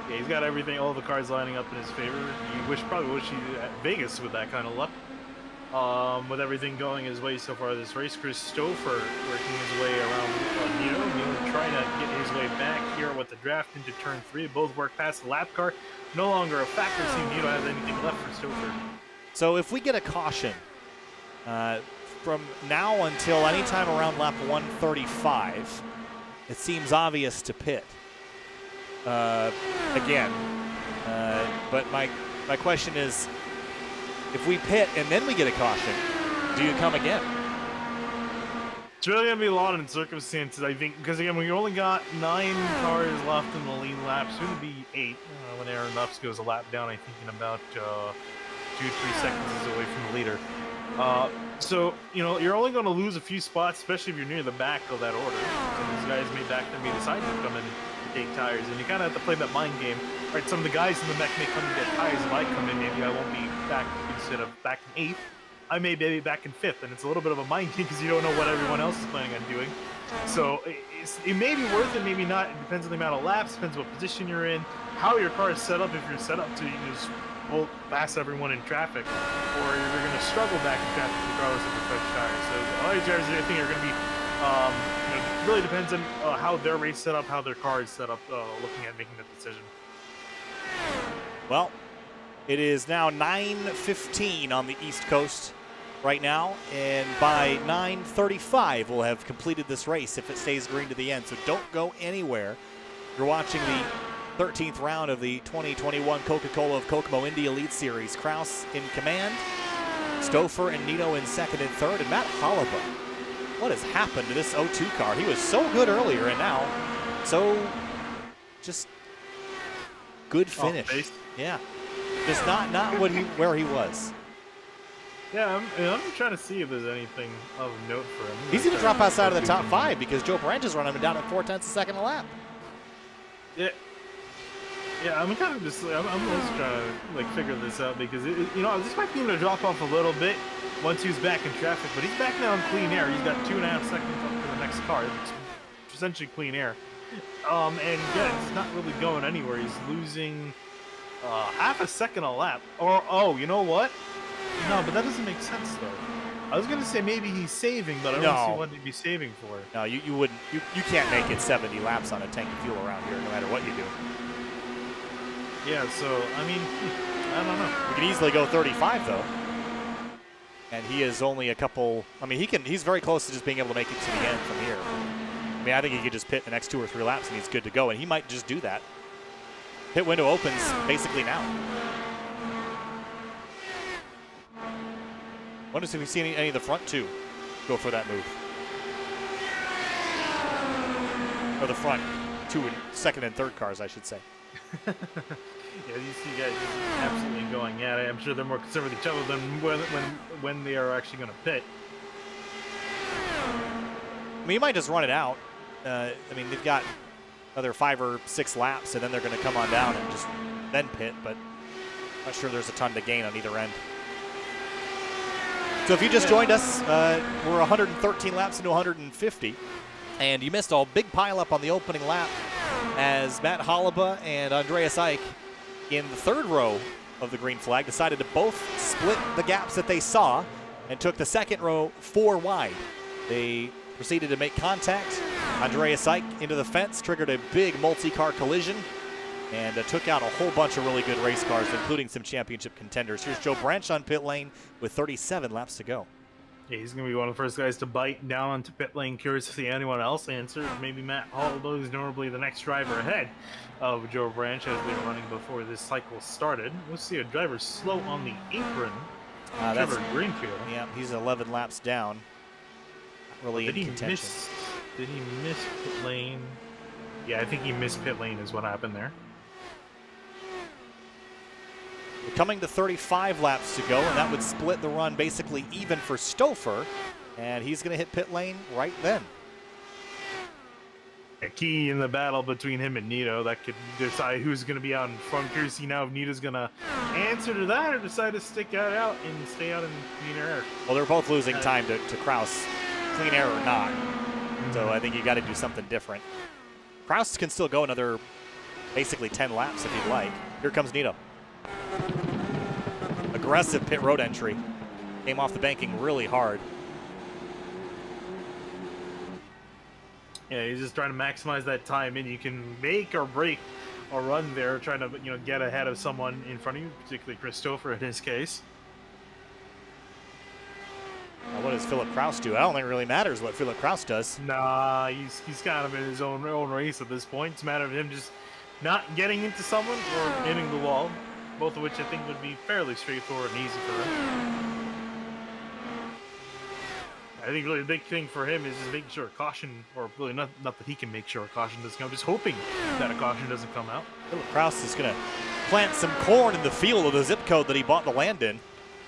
Yeah, he's got everything, all the cars lining up in his favor. You probably wish he at Vegas with that kind of luck. With everything going his way so far this race, Chris Stoffer working his way around Nito. Nito trying to get his way back here with the draft into turn 3. Both work past the lap car. No longer a factor. See if Nito has anything left for Stoffer. So if we get a caution from now until anytime around lap 135, it seems obvious to pit again. But my question is, if we pit and then we get a caution, do you come again? It's really going to be a lot in circumstances, I think, because again, we only got 9 cars left in the lead lap, soon to be 8 when Aaron Lups goes a lap down, I think in about 2-3 seconds is away from the leader. So, you know, you're only going to lose a few spots, especially if you're near the back of that order. So these guys may back there may decide to come in and take tires, and you kind of have to play that mind game. Right, some of the guys in the mech may come and get tires. If I come in, maybe I won't be back instead of back in 8th. I may be back in 5th, and it's a little bit of a mind game because you don't know what everyone else is planning on doing. So it may be worth it, maybe not. It depends on the amount of laps, depends what position you're in, how your car is set up. If you're set up to just pass everyone in traffic, or you're going to struggle back in traffic regardless of the fresh tires. So all these drivers, I think, are going to be, it really depends on how their race set up, how their car is set up, looking at making that decision. Well, it is now 9:15 on the East Coast right now, and by 9:35 we'll have completed this race if it stays green to the end. So don't go anywhere. You're watching the 13th round of the 2021 Coca-Cola of Kokomo Indy Elite Series. Kraus in command, Stoffer and Nito in second and third, and Matt Holliba. What has happened to this 02 car? He was so good earlier, and now so just good finish. Yeah, just not where he was. Yeah, I'm trying to see if there's anything of note for him. He's going to drop outside of the top 5 because Joe Branch is running him down at 0.4 seconds a lap. Yeah, I'm kind of just I'm just trying to figure this out because this might be able to drop off a little bit once he's back in traffic, but he's back now in clean air. He's got 2.5 seconds up to the next car. It's essentially clean air. And yeah, it's not really going anywhere. He's losing half a second a lap. Or, you know what? No, but that doesn't make sense, though. I was going to say maybe he's saving, but I don't see what he'd be saving for. No, you wouldn't. You can't make it 70 laps on a tank of fuel around here, no matter what you do. Yeah, so, I mean, I don't know. We could easily go 35, though. And he is only a couple... I mean, he's very close to just being able to make it to the end from here. I mean, I think he could just pit the next 2 or 3 laps and he's good to go, and he might just do that. Pit window opens basically now. Wonder if we see any of the front 2 go for that move. Or the front 2 and second and third cars, I should say. Yeah, you see guys just absolutely going at it. I'm sure they're more concerned with each other than when they are actually going to pit. I mean, you might just run it out. I mean, they've got another 5 or 6 laps, and then they're going to come on down and just then pit, but I'm not sure there's a ton to gain on either end. So if you just joined us, we're 113 laps into 150, and you missed a big pileup on the opening lap as Matt Holleba and Andreas Eich in the 3rd row of the green flag decided to both split the gaps that they saw and took the 2nd row 4 wide. They proceeded to make contact. Andreas Eich into the fence, triggered a big multi-car collision, and took out a whole bunch of really good race cars, including some championship contenders. Here's Joe Branch on pit lane with 37 laps to go. Yeah, he's going to be one of the first guys to bite down onto pit lane. Curious to see anyone else answer. Maybe Matt Holleba, who's normally the next driver ahead of Joe Branch, as they were running before this cycle started. We'll see a driver slow on the apron. That's Greenfield. Yeah, he's 11 laps down. Not really in contention. Did he miss pit lane? Yeah, I think he missed pit lane is what happened there. We're coming to 35 laps to go, and that would split the run basically even for Stoffer, and he's going to hit pit lane right then. A key in the battle between him and Nito that could decide who's going to be out in front. Curious to see now if Nito's going to answer to that or decide to stick that out and stay out in clean air. Well, they're both losing time to Kraus, clean air or not. So I think you got to do something different. Kraus can still go another basically 10 laps if he'd like. Here comes Nito. Aggressive pit road entry. Came off the banking really hard. Yeah, he's just trying to maximize that time, and you can make or break a run there, trying to get ahead of someone in front of you, particularly Stoffer in his case. Now, what does Philip Kraus do? I don't think it really matters what Philip Kraus does. Nah, he's kind of in his own race at this point. It's a matter of him just not getting into someone or hitting the wall, both of which I think would be fairly straightforward and easy for him. I think really the big thing for him is just making sure a caution, or really not that he can make sure a caution doesn't come, just hoping that a caution doesn't come out. Philip Kraus is going to plant some corn in the field of the zip code that he bought the land in,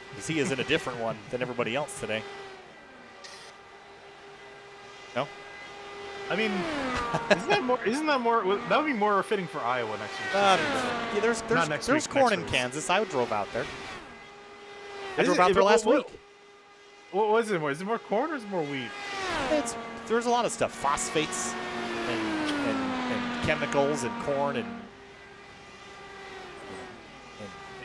because he is in a different one than everybody else today. No? I mean, isn't that more, that would be more fitting for Iowa next year. Yeah, there's corn in Kansas. I drove out there. I drove out there last week. What was it more? Is it more corn or is it more wheat? There's a lot of stuff. Phosphates and chemicals and corn and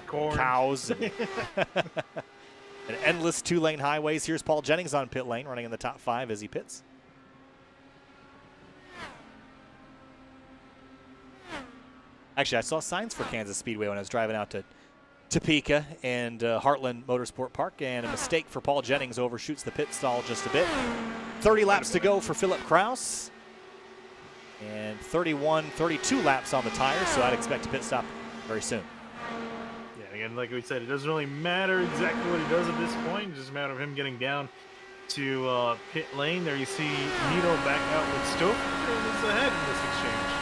corn. Cows and, and endless 2-lane highways. Here's Paul Jennings on pit lane, running in the top 5 as he pits. Actually, I saw signs for Kansas Speedway when I was driving out to Topeka and Heartland Motorsport Park, and a mistake for Paul Jennings overshoots the pit stall just a bit. 30 laps to go for Philip Kraus, and 32 laps on the tires, so I'd expect a pit stop very soon. Yeah, again, like we said, it doesn't really matter exactly what he does at this point. It's just a matter of him getting down to pit lane. There you see Nito back out with Stoffer, and is ahead in this exchange.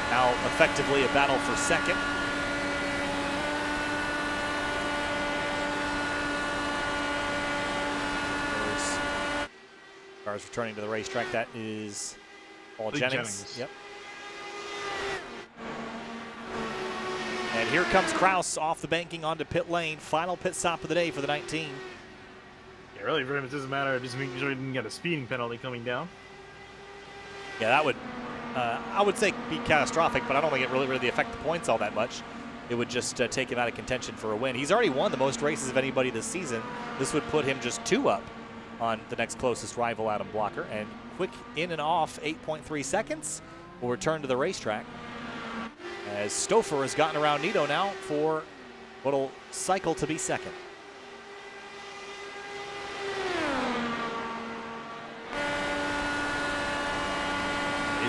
Now effectively a battle for second. There's cars returning to the racetrack. That is Paul Jennings. Yep. And here comes Kraus off the banking onto pit lane. Final pit stop of the day for the 19. Yeah, really for him it doesn't matter. Just making sure he didn't get a speeding penalty coming down. Yeah, that would, I would say, be catastrophic, but I don't think it really affect the points all that much. It would just take him out of contention for a win. He's already won the most races of anybody this season. This would put him just 2 up on the next closest rival, Adam Blocker. And quick in and off, 8.3 seconds. We'll return to the racetrack as Stoffer has gotten around Nito now for what'll cycle to be second.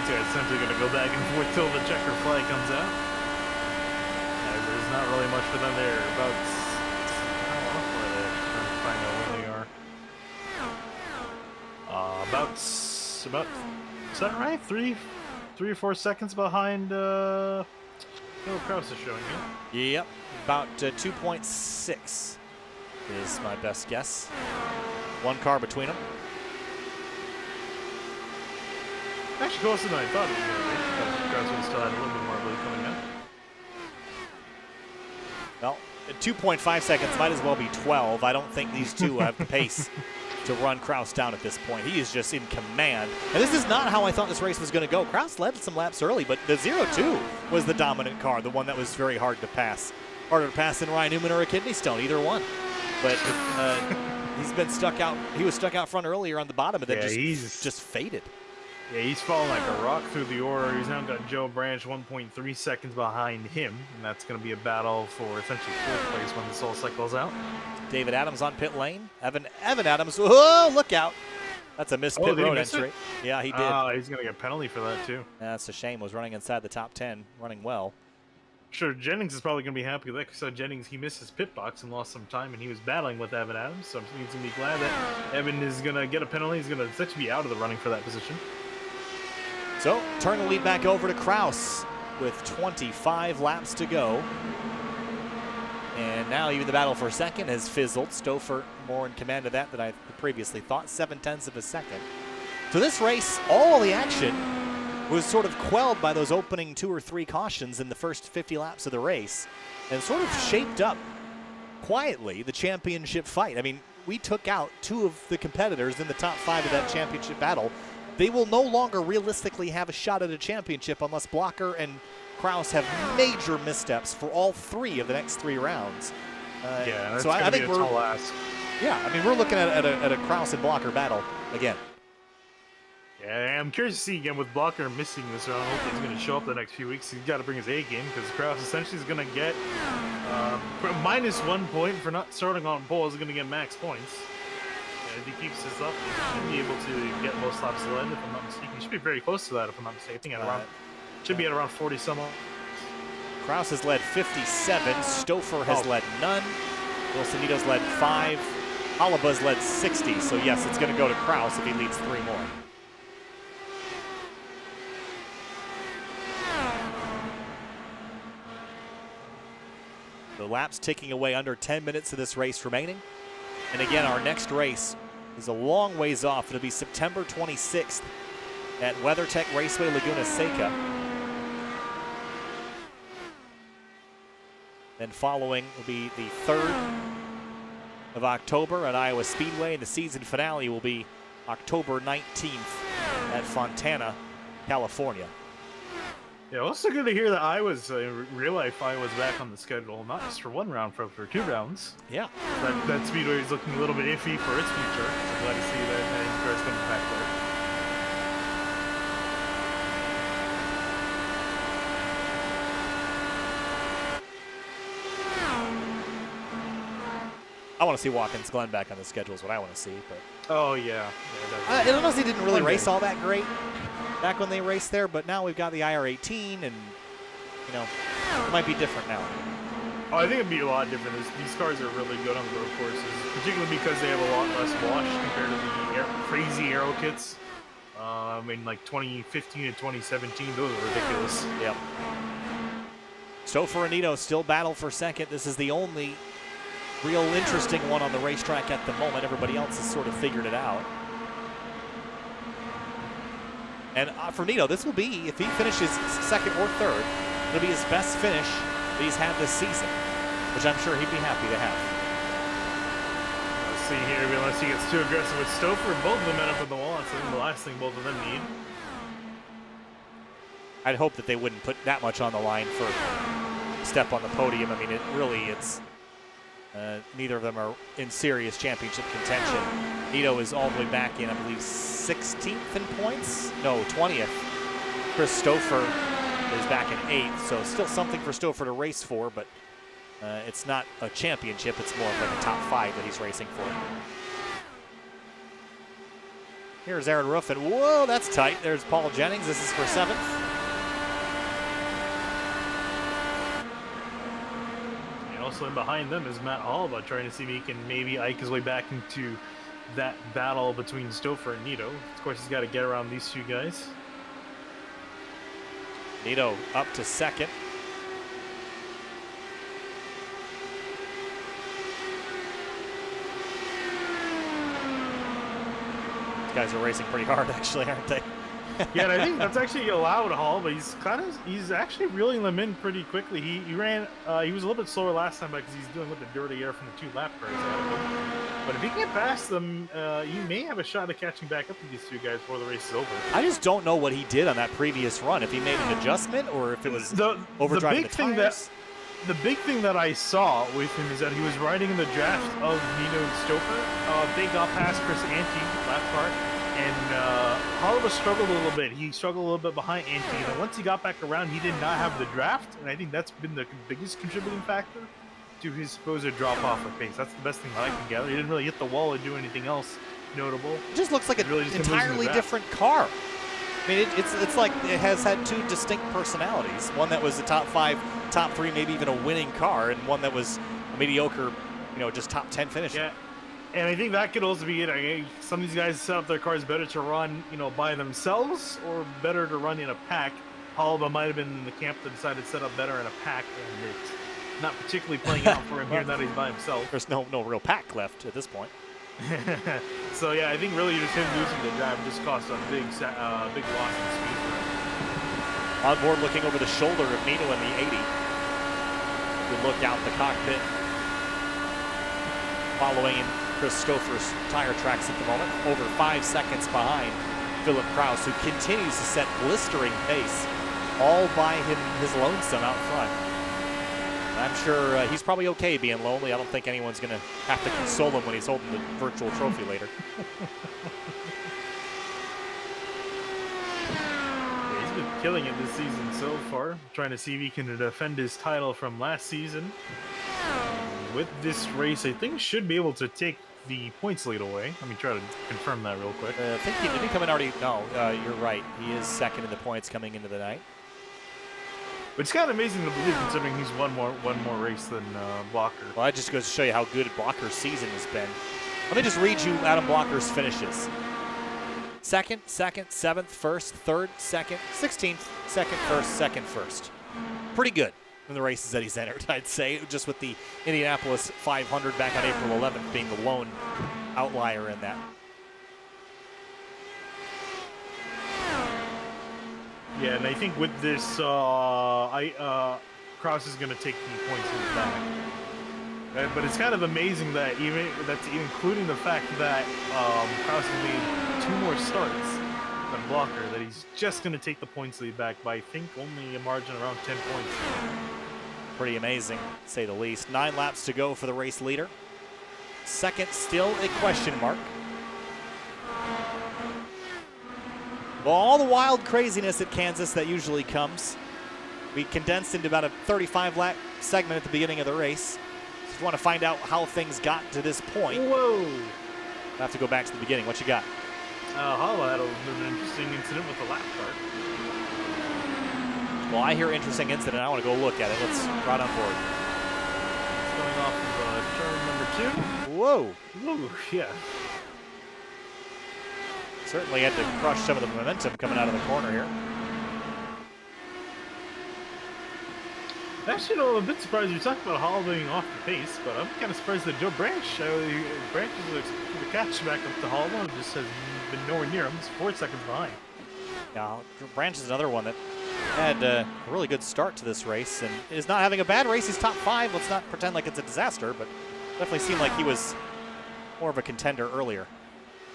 It's simply going to go back and forth till the checker flag comes out. There's not really much for them there. About, I don't know where they're trying to find out where they are. About, is that right? 3 or 4 seconds behind Phil Kraus is showing you. Yep, about 2.6 is my best guess. 1 car between them. Actually closer than I thought it was going to be. But Kraus would still had a little bit more lead coming out. Well, 2.5 seconds might as well be 12. I don't think these two have the pace to run Kraus down at this point. He is just in command. And this is not how I thought this race was going to go. Kraus led some laps early, but the 0-2 was the dominant car, the one that was very hard to pass. Harder to pass than Ryan Newman or a kidney stone, either one. But he's been stuck out. He was stuck out front earlier on the bottom, and then just faded. Yeah, he's falling like a rock through the order. He's now got Joe Branch 1.3 seconds behind him, and that's going to be a battle for essentially 4th place when this all cycles out. David Adams on pit lane. Evan Adams. Oh, look out. That's a missed pit road entry. Yeah, he did. He's going to get a penalty for that, too. Yeah, that's a shame. Was running inside the top 10, running well. Sure, Jennings is probably going to be happy with that because Jennings, he missed his pit box and lost some time, and he was battling with Evan Adams, so he's going to be glad that Evan is going to get a penalty. He's going to essentially be out of the running for that position. So, turn the lead back over to Kraus with 25 laps to go. And now even the battle for second has fizzled. Stoffer more in command of that than I previously thought, 0.7 of a second. So this race, all the action was sort of quelled by those opening 2 or 3 cautions in the first 50 laps of the race and sort of shaped up quietly the championship fight. I mean, we took out 2 of the competitors in the top 5 of that championship battle. They will no longer realistically have a shot at a championship unless Blocker and Kraus have major missteps for all 3 of the next 3 rounds. Yeah, that's so I think be a tall ask. Yeah, I mean, we're looking at a Kraus and Blocker battle again. Yeah, I'm curious to see again with Blocker missing this round. Hopefully he's going to show up the next few weeks. He's got to bring his A game because Kraus essentially is going to get -1 point for not starting on pole. Is going to get max points. If he keeps this up, he should be able to get most laps to end, if I'm not mistaken. He should be very close to that, if I'm not mistaken. Should be at around 40 some odd. Kraus has led 57. Stoffer has led none. Wilson Nito's led 5. Halaba's led 60. So yes, it's going to go to Kraus if he leads 3 more. The laps ticking away, under 10 minutes of this race remaining. And again, our next race is a long ways off. It'll be September 26th at WeatherTech Raceway Laguna Seca. Then following will be the 3rd of October at Iowa Speedway, and the season finale will be October 19th at Fontana, California. Yeah, also good to hear that real life Iowa's back on the schedule, not just for 1 round, for 2 rounds. Yeah. That Speedway is looking a little bit iffy for its future. I'm glad to see that IndyCar's coming back there. I want to see Watkins Glen back on the schedule is what I want to see. But oh, yeah. It honestly didn't really race all that great back when they raced there, but now we've got the IR18, and, you know, it might be different now. Oh, I think it'd be a lot different. These cars are really good on the road courses, particularly because they have a lot less wash compared to the crazy Aero Kits. I mean, like 2015 and 2017, those are ridiculous. Yep. Stoffer and Nito still battle for second. This is the only real interesting one on the racetrack at the moment. Everybody else has sort of figured it out. And for Nito, this will be, if he finishes 2nd or 3rd, it'll be his best finish that he's had this season, which I'm sure he'd be happy to have. Let's see here, unless he gets too aggressive with Stoffer, both of them end up in the wall. That's the last thing both of them need. I'd hope that they wouldn't put that much on the line for a step on the podium. I mean, it's neither of them are in serious championship contention. Nito is all the way back in, I believe, 16th in points? No, 20th. Chris Stoffer is back in 8th, so still something for Stoffer to race for, but it's not a championship. It's more of like a top 5 that he's racing for. Here's Aaron Roof, and whoa, that's tight. There's Paul Jennings. This is for 7th. Also in behind them is Matt Alba, trying to see if he can maybe ike his way back into that battle between Stoffer and Nito. Of course, he's got to get around these 2 guys. Nito up to second. These guys are racing pretty hard, actually, aren't they? Yeah, and I think that's actually allowed Hall, but he's actually reeling them in pretty quickly. He ran, he was a little bit slower last time because he's dealing with the dirty air from the 2 lap cars out of him. But if he can't pass them, you may have a shot at catching back up to these 2 guys before the race is over. I just don't know what he did on that previous run. If he made an adjustment or if it was overdriving the tires. The big thing that I saw with him is that he was riding in the draft of Nito and Stoffer. They got past Chris Ante, lap car, and Harlova struggled a little bit. He struggled a little bit behind Ante, and once he got back around, he did not have the draft, and I think that's been the biggest contributing factor to his supposed drop-off of pace. That's the best thing that I can gather. He didn't really hit the wall or do anything else notable. It just looks like an entirely different car. I mean, it's like it has had 2 distinct personalities. One that was a top 5, top 3, maybe even a winning car, and one that was a mediocre, just top 10 finish. Yeah, and I think that could also be it. I mean, some of these guys set up their cars better to run, by themselves or better to run in a pack. Halva might have been in the camp that decided to set up better in a pack, and it's not particularly playing out for him here now that he's by himself. There's no real pack left at this point. So yeah, I think really just him losing the drive just cost a big loss in speed for him. On board looking over the shoulder of Nito in the 80. You look out the cockpit. Following in Chris Stoffer's tire tracks at the moment. Over 5 seconds behind Philip Kraus, who continues to set blistering pace all by his lonesome out front. I'm sure he's probably okay being lonely. I don't think anyone's going to have to console him when he's holding the virtual trophy later. Yeah, he's been killing it this season so far. Trying to see if he can defend his title from last season. With this race, I think should be able to take the points lead away. Let me try to confirm that real quick. I think did he come in already? No, you're right. He is second in the points coming into the night. But it's kind of amazing to believe considering he's one more race than Blocker. Well, that just goes to show you how good Blocker's season has been. Let me just read you Adam Blocker's finishes. 2nd, 7th, 1st, 3rd, 2nd, 16th, 2nd, 1st, 2nd, 1st. Pretty good in the races that he's entered, I'd say, just with the Indianapolis 500 back on April 11th being the lone outlier in that. Yeah, and I think with this, Kraus is going to take the points back. But it's kind of amazing that that's including the fact that Kraus has made 2 more starts than Blocker, that he's just going to take the points lead back by, I think, only a margin around 10 points. Pretty amazing, to say the least. 9 laps to go for the race leader. Second, still a question mark. Well, all the wild craziness at Kansas that usually comes, we condensed into about a 35-lap segment at the beginning of the race. Just want to find out how things got to this point. Whoa! I have to go back to the beginning. What you got? Hala had an interesting incident with the lap car. Well, I hear interesting incident. I want to go look at it. Let's ride on board. It's going off of turn number 2. Whoa! Whoa, yeah. Certainly had to crush some of the momentum coming out of the corner here. Actually, I'm a bit surprised you talked about Hall being off the pace, but I'm kind of surprised that Joe Branch is expecting to catch back up to Hall and just has been nowhere near him. He's 4 seconds behind. Now, Branch is another one that had a really good start to this race and is not having a bad race. He's top 5. Let's not pretend like it's a disaster, but definitely seemed like he was more of a contender earlier.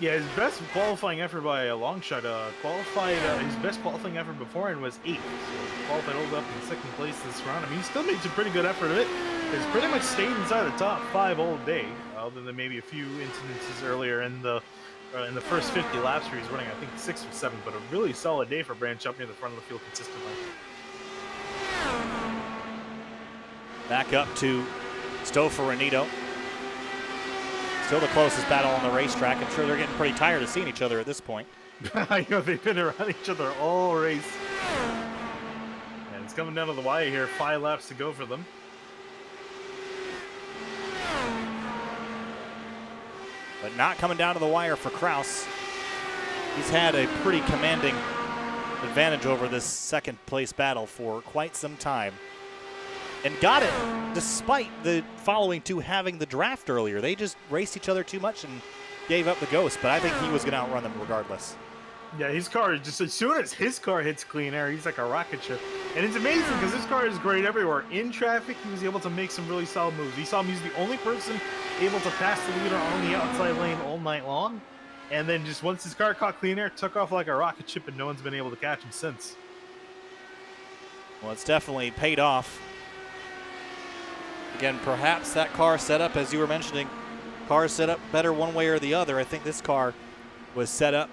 Yeah, his best qualifying effort by a long shot. His best qualifying effort beforehand was 8th. So qualified all the way up in 2nd place this round. I mean, he still made some pretty good effort of it. He's pretty much stayed inside the top 5 all day, other than maybe a few incidences earlier in the first 50 laps where he's running, I think, 6th or 7th. But a really solid day for Branch up near the front of the field consistently. Back up to Stoffer and Nito. Still the closest battle on the racetrack. I'm sure they're getting pretty tired of seeing each other at this point. I know they've been around each other all race. And it's coming down to the wire here. 5 laps to go for them. But not coming down to the wire for Kraus. He's had a pretty commanding advantage over this second place battle for quite some time. And got it despite the following two having the draft earlier. They just raced each other too much and gave up the ghost, but I think he was going to outrun them regardless. Yeah, his car, just as soon as his car hits clean air, he's like a rocket ship. And it's amazing because his car is great everywhere. In traffic, he was able to make some really solid moves. You saw him, he's the only person able to pass the leader on the outside lane all night long. And then just once his car caught clean air, took off like a rocket ship, and no one's been able to catch him since. Well, it's definitely paid off. Again, perhaps that car setup, as you were mentioning, cars set up better one way or the other. I think this car was set up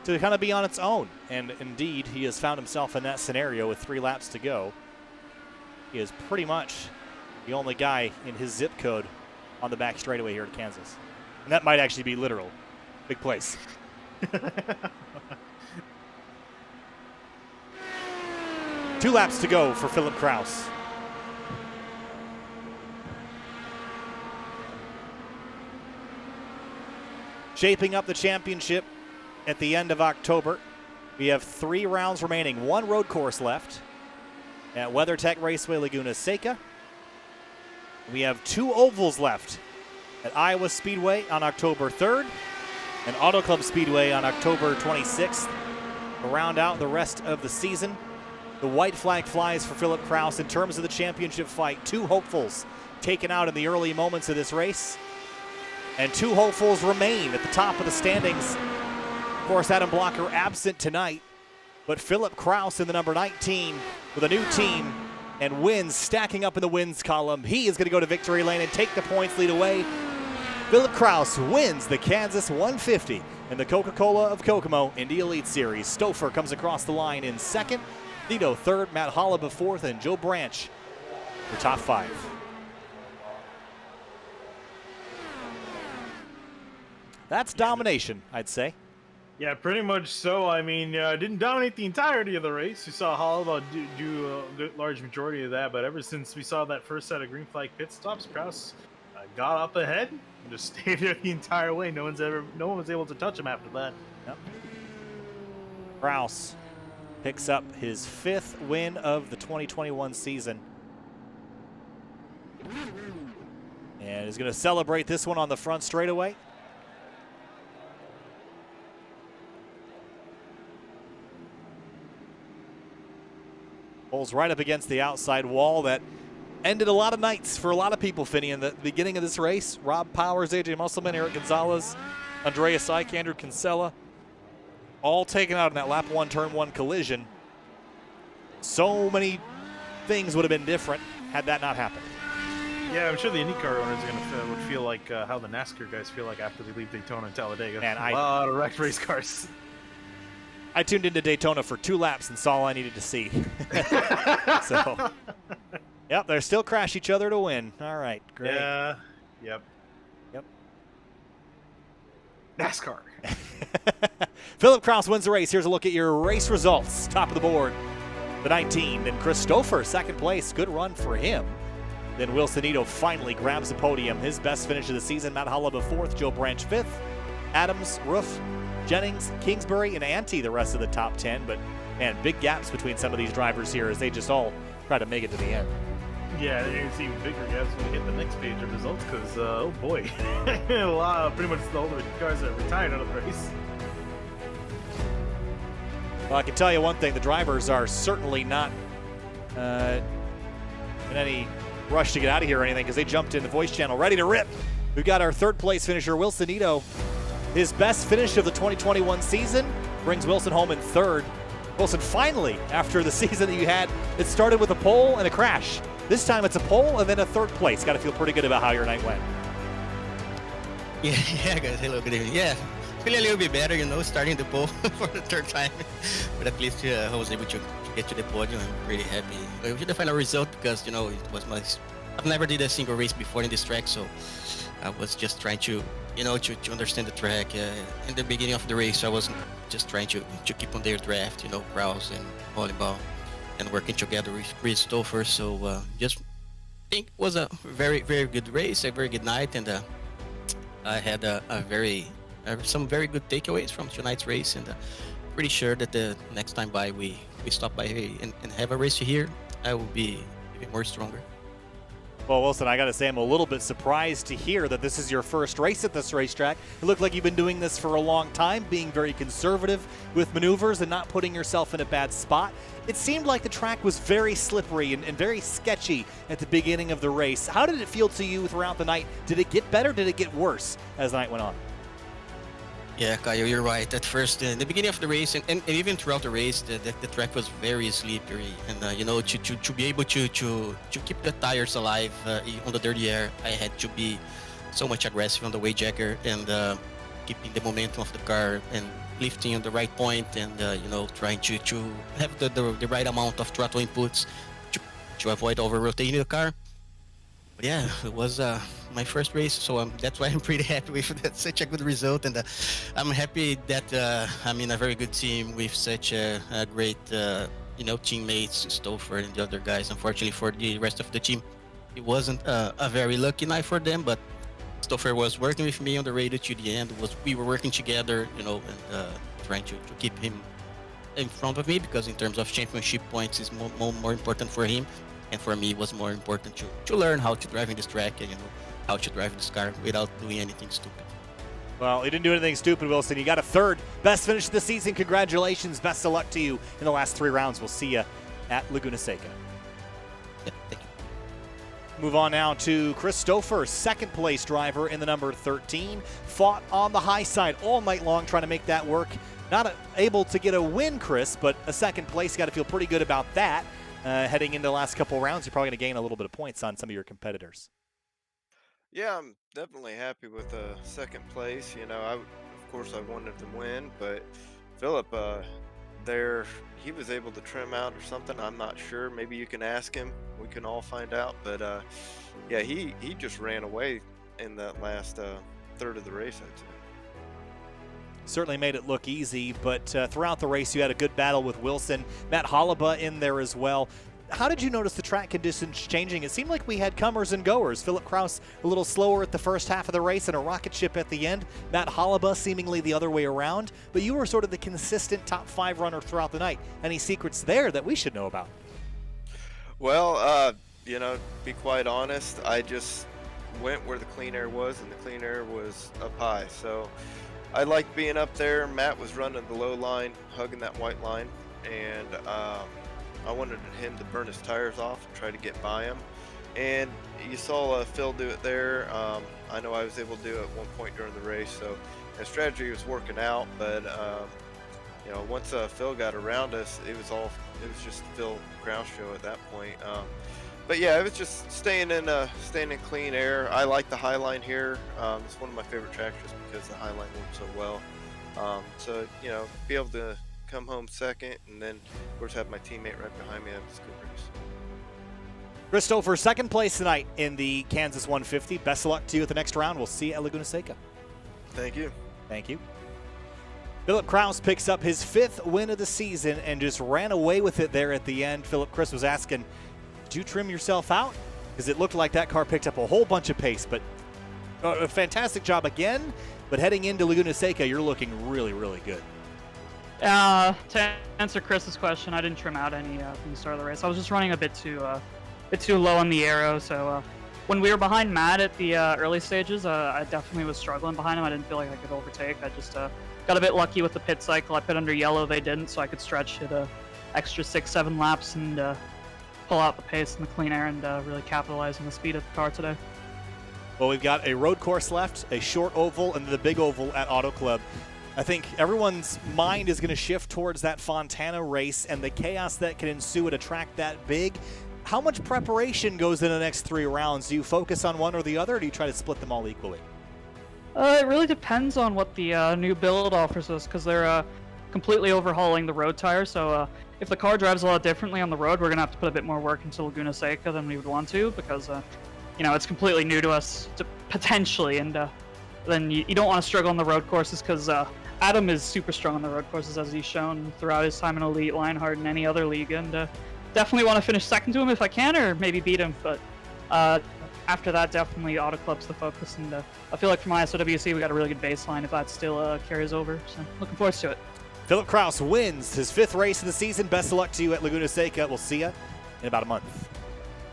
to kind of be on its own. And indeed, he has found himself in that scenario with 3 laps to go. He is pretty much the only guy in his zip code on the back straightaway here at Kansas. And that might actually be literal. Big place. 2 laps to go for Philip Kraus. Shaping up the championship at the end of October. We have 3 rounds remaining, 1 road course left at WeatherTech Raceway Laguna Seca. We have 2 ovals left at Iowa Speedway on October 3rd and Auto Club Speedway on October 26th to round out the rest of the season. The white flag flies for Philip Kraus in terms of the championship fight. 2 hopefuls taken out in the early moments of this race. And 2 hopefuls remain at the top of the standings. Of course, Adam Blocker absent tonight, but Philip Kraus in the number 19 with a new team and wins, stacking up in the wins column. He is going to go to victory lane and take the points lead away. Philip Kraus wins the Kansas 150 in the Coca-Cola of Kokomo Indy Elite Series. Stoffer comes across the line in second, Nito third, Matt Hollaba fourth, and Joe Branch for top 5. That's domination, I'd say. Yeah, pretty much so. I mean, didn't dominate the entirety of the race. We saw Hollaba do a good, large majority of that, but ever since we saw that first set of green flag pit stops, Kraus got up ahead and just stayed there the entire way. No one was able to touch him after that. Yep. Kraus picks up his 5th win of the 2021 season. And is going to celebrate this one on the front straightaway. Pulls right up against the outside wall that ended a lot of nights for a lot of people, Finney, in the beginning of this race. Rob Powers, AJ Musselman, Eric Gonzalez, Andreas Syke, Andrew Kinsella, all taken out in that lap 1, turn 1 collision. So many things would have been different had that not happened. Yeah, I'm sure the IndyCar owners would feel like how the NASCAR guys feel like after they leave Daytona and Talladega. Man, a lot of wrecked race cars. I tuned into Daytona for 2 laps, and saw all I needed to see. So, yep, they still crash each other to win. All right, great. Yeah, yep. NASCAR. Philip Kraus wins the race. Here's a look at your race results. Top of the board, the 19. Then Chris Stoffer, second place. Good run for him. Then Wilson Nito finally grabs the podium. His best finish of the season. Matt Hollaba fourth. Joe Branch fifth. Adams, Roof, Jennings, Kingsbury, and Ante the rest of the top 10. But, man, big gaps between some of these drivers here as they just all try to make it to the end. Yeah, you're going to see bigger gaps when we hit the next page of results because, oh boy, pretty much the older cars that retired out of the race. Well, I can tell you one thing. The drivers are certainly not in any rush to get out of here or anything because they jumped in the voice channel ready to rip. We've got our 3rd place finisher, Wilson Nito. His best finish of the 2021 season brings Wilson home in 3rd. Wilson, finally, after the season that you had, it started with a pole and a crash. This time it's a pole and then a 3rd place. Got to feel pretty good about how your night went. Yeah, guys. Hello, good evening. Yeah, feeling a little bit better, starting the pole for the 3rd time. But at least I was able to get to the podium. I'm pretty happy with the final result because, it was I've never did a single race before in this track, so I was just trying to to understand the track. In the beginning of the race, I was just trying to keep on their draft, Kraus and volleyball, and working together with Chris Stoffer. So just think it was a very, very good race, a very good night, and I had some very good takeaways from tonight's race. And pretty sure that the next time by we stop by and have a race here, I will be even more stronger. Well, Wilson, I got to say I'm a little bit surprised to hear that this is your first race at this racetrack. It looked like you've been doing this for a long time, being very conservative with maneuvers and not putting yourself in a bad spot. It seemed like the track was very slippery and very sketchy at the beginning of the race. How did it feel to you throughout the night? Did it get better? Did it get worse as the night went on? Yeah, Caio, you're right. At first, in the beginning of the race, and even throughout the race, the track was very slippery. And you know, to be able to keep the tires alive on the dirty air, I had to be so much aggressive on the wave jacker and keeping the momentum of the car and lifting on the right point, and you know, trying to have the right amount of throttle inputs to avoid over rotating the car. But yeah, it was my first race, so that's why I'm pretty happy with that, such a good result, and I'm happy that I'm in a very good team with such a great, you know, teammates, Stoffer and the other guys. Unfortunately for the rest of the team, it wasn't a very lucky night for them, but Stoffer was working with me on the radio to the end. We were working together, you know, and trying to keep him in front of me, because in terms of championship points, is more important for him. And for me, it was more important to learn how to drive in this track and, you know, how to drive this car without doing anything stupid. Well, you didn't do anything stupid, Wilson. You got a third best finish of the season. Congratulations. Best of luck to you in the last 3 rounds. We'll see you at Laguna Seca. Yeah, thank you. Move on now to Chris Stoffer, second place driver in the number 13. Fought on the high side all night long trying to make that work. Not able to get a win, Chris, but a second place. You got to feel pretty good about that. Heading into the last couple rounds, you're probably going to gain a little bit of points on some of your competitors. Yeah, I'm definitely happy with second place. You know, of course I wanted to win, but Philip, he was able to trim out or something. I'm not sure. Maybe you can ask him. We can all find out. But yeah, he just ran away in that last third of the race, I'd say. Certainly made it look easy, but throughout the race you had a good battle with Wilson. Matt Hollaba in there as well. How did you notice the track conditions changing? It seemed like we had comers and goers. Philip Kraus a little slower at the first half of the race and a rocket ship at the end. Matt Hollaba seemingly the other way around, but you were sort of the consistent top 5 runner throughout the night. Any secrets there that we should know about? Well, you know, to be quite honest, I just went where the clean air was, and the clean air was up high. So I liked being up there. Matt was running the low line, hugging that white line, and I wanted him to burn his tires off and try to get by him. And you saw Phil do it there. I know I was able to do it at one point during the race, so the strategy was working out. But you know, once Phil got around us, it was just Phil Kraus show at that point. But yeah, it was just staying in clean air. I like the high line here. It's one of my favorite tracks just because the high line works so well. So you know, be able to come home second, and then of course have my teammate right behind me. That was a good race. Chris Stoffer, second place tonight in the Kansas 150. Best of luck to you at the next round. We'll see you at Laguna Seca. Thank you. Thank you. Philip Kraus picks up his 5th win of the season and just ran away with it there at the end. Chris was asking, did you trim yourself out? Because it looked like that car picked up a whole bunch of pace, but a fantastic job again. But heading into Laguna Seca, you're looking really, really good. To answer Chris's question, I didn't trim out any from the start of the race. I was just running a bit too low on the aero. So when we were behind Matt at the early stages, I definitely was struggling behind him. I didn't feel like I could overtake. I just got a bit lucky with the pit cycle. I pit under yellow, they didn't, so I could stretch it extra 6-7 laps and pull out the pace in the clean air and really capitalize on the speed of the car today. Well, we've got a road course left, a short oval, and the big oval at Auto Club. I think everyone's mind is going to shift towards that Fontana race and the chaos that can ensue at a track that big. How much preparation goes in the next 3 rounds? Do you focus on one or the other, or do you try to split them all equally? It really depends on what the new build offers us, because they're completely overhauling the road tires. So if the car drives a lot differently on the road, we're going to have to put a bit more work into Laguna Seca than we would want to, because you know, it's completely new to us potentially, and then you don't want to struggle on the road courses, because Adam is super strong on the road courses, as he's shown throughout his time in Elite, Lionheart, and any other league, and definitely want to finish second to him if I can, or maybe beat him, but after that, definitely Auto Club's the focus, and I feel like for my SOWC, we got a really good baseline if that still carries over, so looking forward to it. Philip Kraus wins his 5th race of the season. Best of luck to you at Laguna Seca. We'll see you in about a month.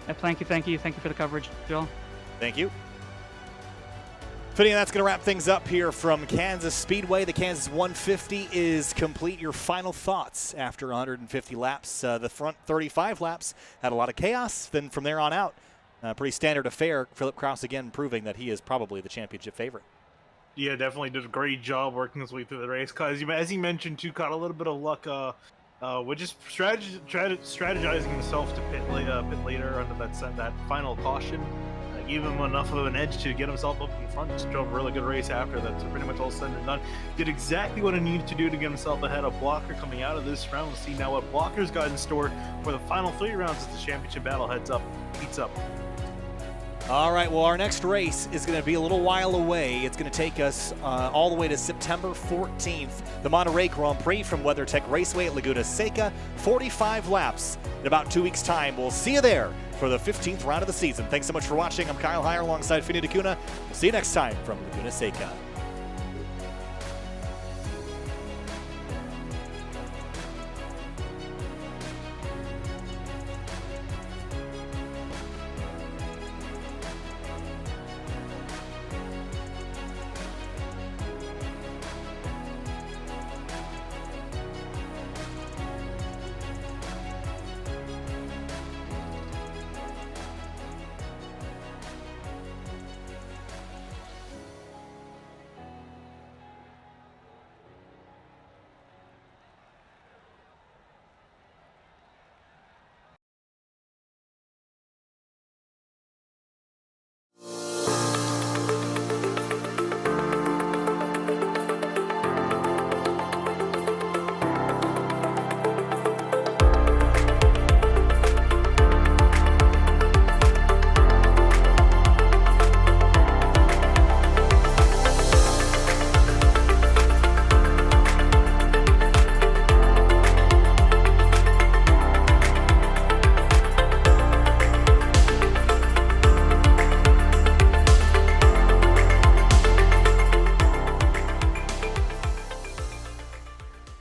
Thank you. Thank you for the coverage, Joel. Thank you. Fitting, that's going to wrap things up here from Kansas Speedway. The Kansas 150 is complete. Your final thoughts after 150 laps. The front 35 laps had a lot of chaos. Then from there on out, pretty standard affair. Philip Kraus again proving that he is probably the championship favorite. Yeah, definitely did a great job working his way through the race. As he mentioned, too, caught a little bit of luck with just strategizing himself to pit later under that final caution. Gave him enough of an edge to get himself up in front. Just drove a really good race after that. So pretty much all said and done. Did exactly what he needed to do to get himself ahead of Blocker coming out of this round. We'll see now what Blocker's got in store for the final 3 rounds as the championship battle heats up. All right, well, our next race is going to be a little while away. It's going to take us all the way to September 14th. The Monterey Grand Prix from WeatherTech Raceway at Laguna Seca. 45 laps in about 2 weeks' time. We'll see you there for the 15th round of the season. Thanks so much for watching. I'm Kyle Heyer alongside Finney DeCuna. We'll see you next time from Laguna Seca.